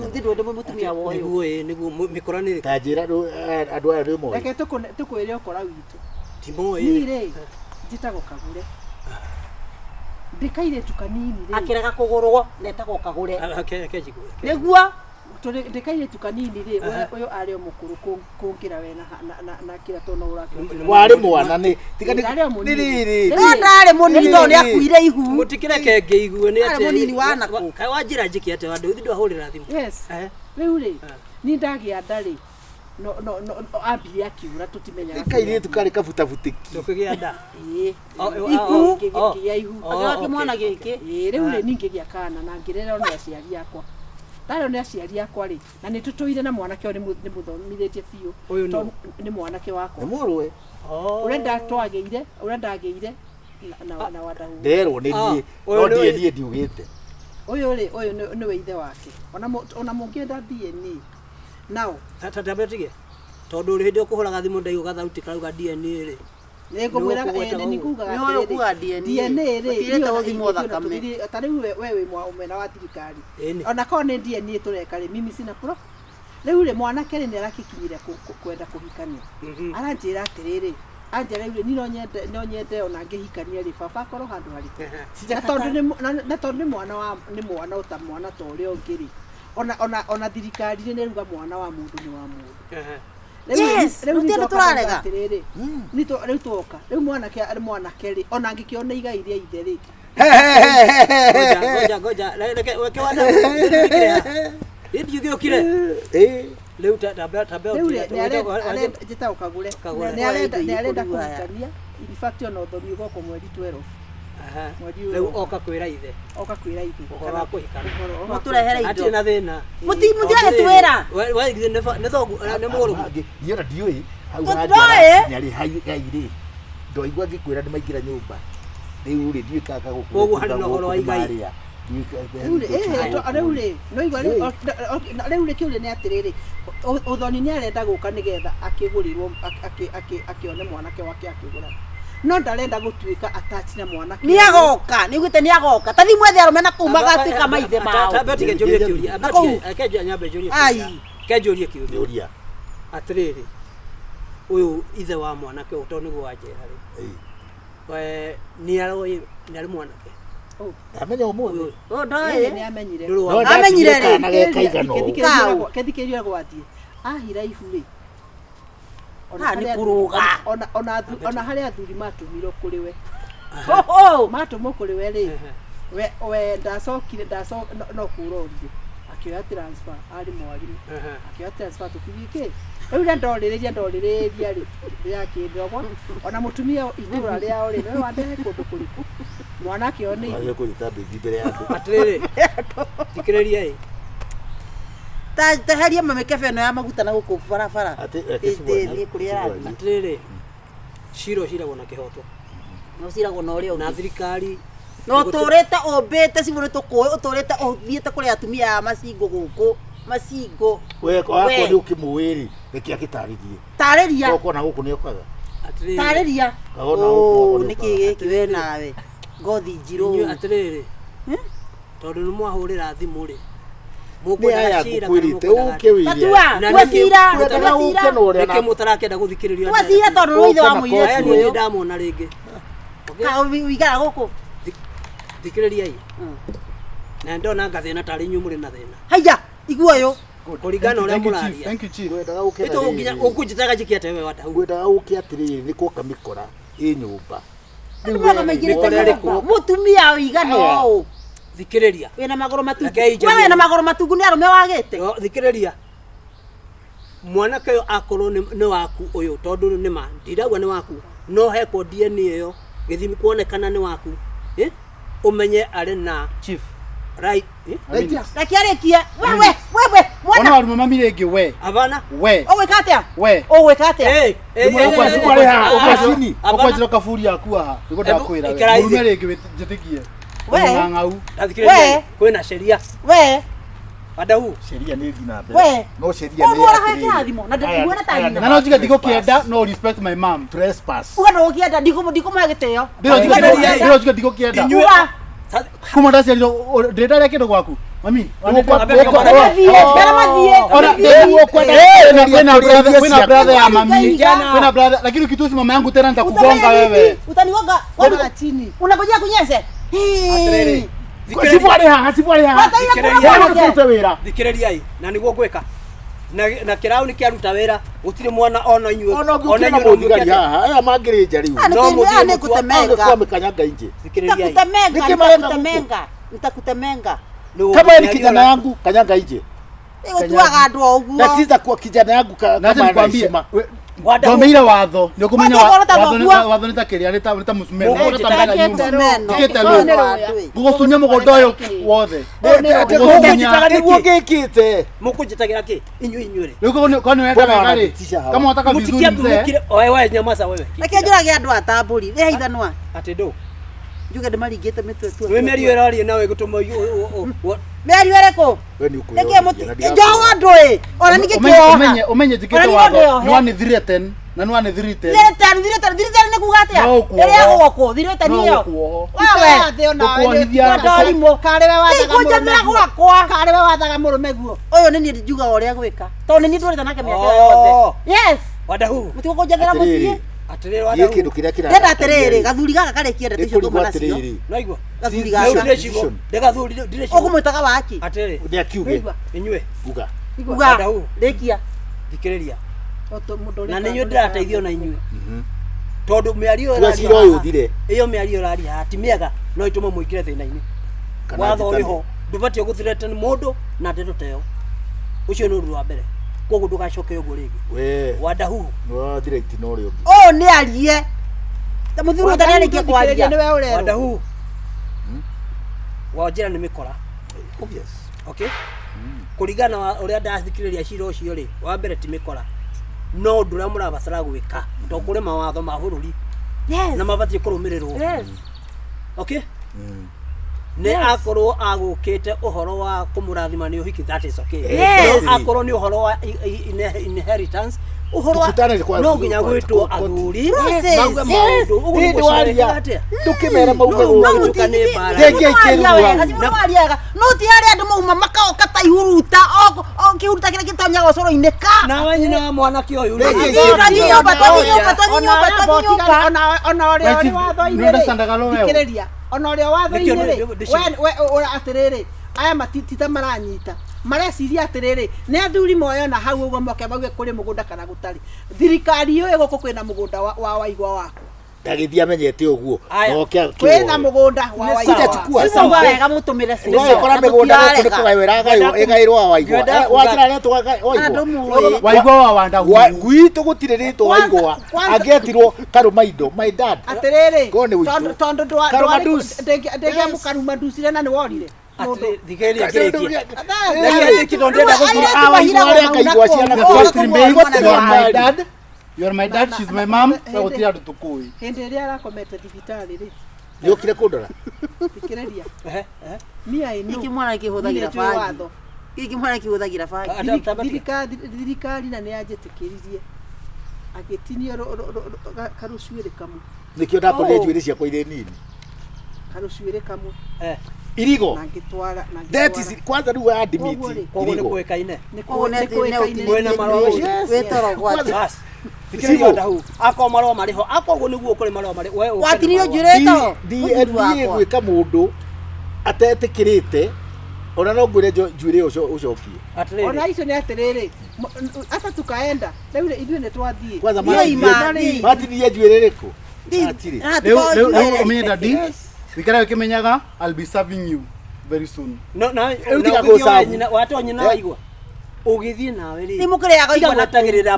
[SPEAKER 2] ndio ndio mutumia woyo
[SPEAKER 6] niguo mikorani
[SPEAKER 1] tajira andu aya rimo
[SPEAKER 4] reke tukwire ukora witu
[SPEAKER 6] timo
[SPEAKER 4] ire njitagwo KAGURE ndikaire tukanini ri
[SPEAKER 2] akirega kugurwo netagwo KAGURE
[SPEAKER 6] niguo
[SPEAKER 4] ndikaire tukanini ri uyu ari mukuru kungira we na kira tono urake
[SPEAKER 1] wari mwana ni tigani riri
[SPEAKER 2] ndari munini to ni akuire ihu
[SPEAKER 6] mutikire kenge ihu ni
[SPEAKER 2] ati munini wana ku
[SPEAKER 6] kai wajira njiki ate wandu thindo ahurira thimu
[SPEAKER 4] yes riu ri ni ndagia ndari no ambia akiura tutimenya
[SPEAKER 1] kaire tukari kafuta futiki
[SPEAKER 6] tukigia nda
[SPEAKER 2] ihu
[SPEAKER 4] ya ihu
[SPEAKER 2] agaki mwana giki
[SPEAKER 4] riu ri ningi gia kana na ngirera no aciari akwa ndaro ni aciari akwa ri na ni tutuire na mwanake o ni muthomithitie biu ni mwanake wakwa
[SPEAKER 1] ni murwe
[SPEAKER 4] urenda twageire na Wandahuhu
[SPEAKER 1] nderwo ni nie no nie ndiugite
[SPEAKER 4] uyu ni we ithe wake ona mungienda DNA nao
[SPEAKER 6] tatabetige tondu ri hindi ukuhuraga thimu ndai ugathauti karauga DNA ri
[SPEAKER 4] Nego mwira ni kuga
[SPEAKER 3] Nyo kuga
[SPEAKER 4] DNA
[SPEAKER 3] ri guthimo thakame
[SPEAKER 4] tariu wewe mwena wa thirikari ona kone DNA tureka ri mimi sina pro riu ri mwana keri ni arakikinyire kwenda kuhikania aranjira atiriri anjira riu ni no nyende ona ngihikania ri baba koro handu hari na tondu ni mwana uta mwana to uri ongiri ona thirikari ni ruga mwana wa mundu ni wa mundu
[SPEAKER 3] yes rutire turarega
[SPEAKER 4] nito riu tuoka riu mwana keri ona ngikiona iga iria itheriki
[SPEAKER 6] goja weke wada Indi yugi okire leo tabia
[SPEAKER 4] jita ukagure ni arenda kuhikania in fact ona uthomi goko mweri 12
[SPEAKER 6] leo oka kwira ithe
[SPEAKER 4] kana
[SPEAKER 6] kuhikana
[SPEAKER 3] muturehera indo
[SPEAKER 6] ati na thina
[SPEAKER 3] mutirage twira
[SPEAKER 6] we ne thogu ne muguru
[SPEAKER 1] ndiona ndiui ni ari hairi ndoigwa ngikwira ni maingira nyumba riu ri ndiikaga gukura
[SPEAKER 6] koguo hari no horo wa igai
[SPEAKER 4] Riu kiuria ni atiriri uthoni ni arenda guka nigetha akigurirwo akione mwanake wake akigura no ndarenda gutuika attach na mwanake
[SPEAKER 3] ni agoka ni gwite ni agoka tathi mwethe arumena kumaga atika maithe mao
[SPEAKER 6] tabetige njurie kiuria akeje nyambe njurie
[SPEAKER 3] ai
[SPEAKER 6] kenjurie kiuria atiriri uyu ithe wa mwanake utoni gwanje hari we ni ari mwanake
[SPEAKER 1] amenya umuthi
[SPEAKER 3] ndoi
[SPEAKER 4] ni amenyire
[SPEAKER 3] amenyire ri
[SPEAKER 4] kethikiriria gwathie ahira iburi
[SPEAKER 3] ni kuruga
[SPEAKER 4] ona hari athuri matumiro kuri we matumo kuri we ri we ndacokire no kurorire akioya transfer ari mwarimu akioya transfer tukibike riu ndoririria ri yakindogwa ona mutumia itura riao ri we wandehe kundu kuriku mwanake oni
[SPEAKER 1] ayo kurita bibi mbere yangu
[SPEAKER 6] atiriri tikiriria
[SPEAKER 3] taheria mamekebe no ya maguta na guku barabara
[SPEAKER 1] ati
[SPEAKER 3] kuria
[SPEAKER 6] atiriri shiro na kihoto
[SPEAKER 3] no ciragwo no ri
[SPEAKER 6] na thirikari
[SPEAKER 3] no turete ombete cibure tukuwe uturete uthiete kuria atumia ya macingo guku macingo
[SPEAKER 1] we kwa ni ukimwiri niki agitaririe
[SPEAKER 3] tariria
[SPEAKER 1] uko na guku ni okaga
[SPEAKER 6] atiriri
[SPEAKER 3] tariria niki giki we nawe ngothi njiru
[SPEAKER 6] atiriri tondu ni mwahurira thimu ri
[SPEAKER 1] mukwenda cira kwirite ukiwiria
[SPEAKER 3] twacira
[SPEAKER 6] niki mutarakenda guthikiriria
[SPEAKER 3] twacira tondu ruithe wa muire
[SPEAKER 6] ni ndamona ringi
[SPEAKER 3] ka wigara guku
[SPEAKER 6] thikiriria na ndona ngathina tari nyumuri na thina
[SPEAKER 3] haya iguoyo
[SPEAKER 6] kuringana uria muraria
[SPEAKER 5] thank you chief
[SPEAKER 1] wendaga ukira
[SPEAKER 6] ito nginya ukujitaga jikiate we Wandahuhu
[SPEAKER 1] wendaga ukiatiriri ni kuoka mikora i nyumba
[SPEAKER 3] mutumia wigana o
[SPEAKER 6] thikiriria
[SPEAKER 3] wena magoro matungu wewe na magoro matungu ni arume wagite
[SPEAKER 6] thikiriria mwanake yo akorwo ni waku uyu tondu ni ma ndiragwa ni waku no heko DNA yo githimi kuonekana ni waku umenye ari na
[SPEAKER 5] chief
[SPEAKER 6] right
[SPEAKER 3] rakiarekia wewe
[SPEAKER 5] ona arume mamire ngi we
[SPEAKER 6] abana
[SPEAKER 5] we
[SPEAKER 3] owekatia
[SPEAKER 5] we
[SPEAKER 3] owekatia
[SPEAKER 1] ukwari ha ukasini
[SPEAKER 5] ukwajira kaburi yaku aha niko ndakwira we murume ringi witikie
[SPEAKER 3] we
[SPEAKER 5] ng'ang'au
[SPEAKER 6] thikiriria kwina sheria
[SPEAKER 3] we
[SPEAKER 1] Wandahuhu sheria ni thina mbere
[SPEAKER 3] we
[SPEAKER 1] no sheria ni
[SPEAKER 3] ora hata thimo na ndikuona tani
[SPEAKER 5] na no jiga kienda no respect my mom
[SPEAKER 1] trespass
[SPEAKER 3] uga no kienda ndiko magiteo
[SPEAKER 5] ndiro jiga kienda kuma ndasi ndenda reke ndo gwaku mami
[SPEAKER 3] kwena
[SPEAKER 5] brother ya mami kwena brother lakini ukitusi mama yangu tena nitakugonga wewe
[SPEAKER 3] utanigonga kwa chini unangojea kunyese
[SPEAKER 1] sibwari ha
[SPEAKER 6] thikiriria na niguo gweka na kirau ni kiaruta wira gutire mwana ona inyuo
[SPEAKER 1] ona inyuo thigari haha aya mangirija riu
[SPEAKER 3] no muthie kutemenga
[SPEAKER 1] kwa mikanyanga inje
[SPEAKER 3] thikiriria nitakutemenga
[SPEAKER 1] kama ni kijana yangu kanyanga inje
[SPEAKER 3] utuaga andu oguo
[SPEAKER 1] natiza kwa kijana yangu kama anakwambia
[SPEAKER 5] Domeira watho ndio kumenya watho nitakiria nita musumeno ugatambana nyumba kitelo gugusunya mugondo uyu wothe
[SPEAKER 1] niguo gikite
[SPEAKER 6] mukujitagira ki inyuire
[SPEAKER 5] riko kono wenda gari kama wataka vizuri mzee
[SPEAKER 6] wewe nyamaza wewe
[SPEAKER 3] akenjuragia andu atamburi we haithanwa
[SPEAKER 6] ati ndo
[SPEAKER 3] njuge ndimaringite mitwe tu
[SPEAKER 6] we meri werari nawe gutuma
[SPEAKER 3] meri wereko
[SPEAKER 1] we ni ukuyo
[SPEAKER 3] ndio andu ona nike kio
[SPEAKER 5] umenye jikete watho ni one threaten Na no ane 310.
[SPEAKER 2] Thiretani ni kuga atia. Ere goko, thiretani yo.
[SPEAKER 4] Wewe thio na ndorimo kare we wathaga
[SPEAKER 2] murume gwakwa.
[SPEAKER 4] Kare we wathaga murume guo.
[SPEAKER 2] Uyu ni ni njugaga uria gwika. To ni ni ndureta nake miaka yothe. Yes.
[SPEAKER 6] Wandahuhu.
[SPEAKER 2] Mutiko kunjathira mucie.
[SPEAKER 6] Atiriri Wandahuhu.
[SPEAKER 1] Kindu kiria kira.
[SPEAKER 2] Ndenda atiriri, gathuri gaka kare kiende ticio tuma nacio.
[SPEAKER 6] Naigua.
[SPEAKER 2] Gathuri gaka.
[SPEAKER 6] Ndagathuri ndirecio.
[SPEAKER 2] Ukumwitaga waki.
[SPEAKER 6] Atiriri.
[SPEAKER 1] Ndi akiuge.
[SPEAKER 6] Inyue.
[SPEAKER 1] Uga.
[SPEAKER 2] Uga. Ndekia.
[SPEAKER 6] Thikiriria. Na
[SPEAKER 4] Na
[SPEAKER 6] ninyu ndirateithio na inyue. Tondu miario
[SPEAKER 1] Twacira uyu uthire.
[SPEAKER 6] Iyo miario rari hati miega no itume muikire thina-ini. Watho riho ndubatie guthireta mundu na ndeto teo. Ucio ni undu wa mbere. Koguo ndugacoke uguo ringi.
[SPEAKER 1] We.
[SPEAKER 6] Wandahuhu.
[SPEAKER 1] No direct no ri ungi.
[SPEAKER 2] Oh ni arie. Ta muthuru ndani arikia kwaria.
[SPEAKER 4] Ni wewe urero.
[SPEAKER 6] Wandahuhu. Wajira ni mikora.
[SPEAKER 1] Obvious.
[SPEAKER 6] Okay? Kuringana na uria ndathikiriria cira ucio ri, wa mbere ti mikora. No ndura murabatara gwika. To kuri mawatho ma bururi.
[SPEAKER 2] Yes.
[SPEAKER 6] Na mabatie kurumirirwo.
[SPEAKER 2] Yes.
[SPEAKER 6] Okay? Ne akorwo agukite uhoro wa kumurathima ni uhiki, that is okay.
[SPEAKER 2] Yes.
[SPEAKER 6] Akorwo ni uhoro wa inheritance uhoro no nginya gwitwo athuri mauga maundu uguo waria
[SPEAKER 1] ndukimera mauga
[SPEAKER 6] gukane bara
[SPEAKER 1] ndenge ikirwa
[SPEAKER 2] no ti ari andu mauma makaoka ta ihuruta o kihuruta kile kitonya gocoro ineka
[SPEAKER 6] na wanyina wa mwana kio yule
[SPEAKER 2] ona ore watho
[SPEAKER 4] ikiriria ona ore watho ire we atiriri aya matitita maranyita mareciria atiriri ne athuri moyo na hau uguo moke bauge kuri mugunda kana gutari thirikari yo ego kwina mugunda wa waigwa wako
[SPEAKER 1] ndagithia menyete uguo
[SPEAKER 4] noke kwina mugunda wa waigwa
[SPEAKER 2] sasa wega mutumire sisi
[SPEAKER 1] no ikora migunda kuri kugaira gairwo wa waigwa wajira ne to waigwa wa Wandahuhu gwitu gutiririto waigwa agetirwo karumaindo my dad
[SPEAKER 4] atiriri
[SPEAKER 1] tondu
[SPEAKER 4] ndege mukaruma ndusire na ni worire
[SPEAKER 6] Digeria
[SPEAKER 1] my dad.
[SPEAKER 5] You are my dad, she's my mom. Wagotia tukui.
[SPEAKER 4] Henderia arakomete thibitari ri.
[SPEAKER 1] Yokire kundora.
[SPEAKER 4] Thikiriria. Mia ino.
[SPEAKER 2] Iki mwana kihuthagira bagi. Iki mwana kihuthagira bagi.
[SPEAKER 4] Thirikari na ni anjetikiririe. Agetinio karucuire kamu.
[SPEAKER 1] Nikio ndakonie njuire ciakwa ire nini.
[SPEAKER 4] Karucuire kamu.
[SPEAKER 1] Irigo.
[SPEAKER 4] Na ngitwara
[SPEAKER 1] that is kwanza ndio ya dimiti.
[SPEAKER 6] Kogo ni kuekaine.
[SPEAKER 4] Ni kuekaine.
[SPEAKER 6] Mwena marwa
[SPEAKER 2] wetoro gwati.
[SPEAKER 6] Thikiriria Wandahuhu ako marwa mariho ako uguo niguo kuri marwa mari we
[SPEAKER 2] watirio njureto
[SPEAKER 1] DNA gwika mundu atetikirite ona no ngure njuire ucokie
[SPEAKER 4] ona icio ni atiriri ata tukaenda riu ithuĩ nĩ twathiĩ
[SPEAKER 1] kwanza matinie njuire riku atiri
[SPEAKER 5] leo umenye dadi wikara ukimenyaga I'll be serving you very soon
[SPEAKER 6] no na watu nyina waigwa ugithie nawe ri
[SPEAKER 2] nimukire yaga igwa
[SPEAKER 6] natagirira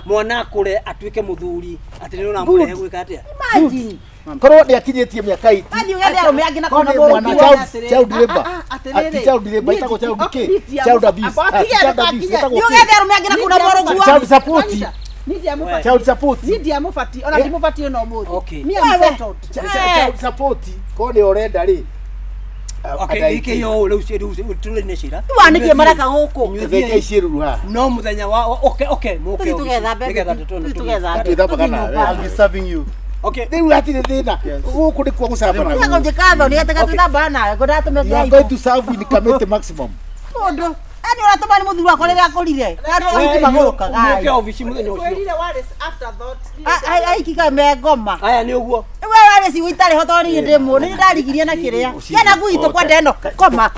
[SPEAKER 6] mwana akure atuike muthuri atiriro na murehe gwika atia
[SPEAKER 2] imagine
[SPEAKER 1] korwo ndi akinyetie miaka 8
[SPEAKER 2] hadi ugathi arume angina kona
[SPEAKER 1] mwana child labor child labor itako child k child abuse
[SPEAKER 2] ugathi arume angina kona moro
[SPEAKER 1] child support
[SPEAKER 4] child support nidi amufati ona ndimufati no muthi mia settled
[SPEAKER 1] child support kone orenda ri
[SPEAKER 6] okay ike yo leo tule ne shira
[SPEAKER 2] wanike maraka guku
[SPEAKER 1] theke iciru ha
[SPEAKER 6] no muthenya wa okay muke
[SPEAKER 2] tugetha
[SPEAKER 5] I'll be serving you
[SPEAKER 6] okay
[SPEAKER 1] riu atire thina guku ndi kwa gucamba na
[SPEAKER 2] ngo jikatho ni ataka tutamba na ngo ndatume
[SPEAKER 1] ya going to serve in committee maximum
[SPEAKER 2] ondo ani uratuma ni muthuru akore akorire kandi oiti maguruka gai
[SPEAKER 6] muke office muthenya ucio
[SPEAKER 4] kwirire wale after that
[SPEAKER 2] ai kika me ngoma
[SPEAKER 6] aya ni uguo
[SPEAKER 2] we wale si witare hotori ndi mu ni ndarigirie na kiria yana gwito kwa ndeno koma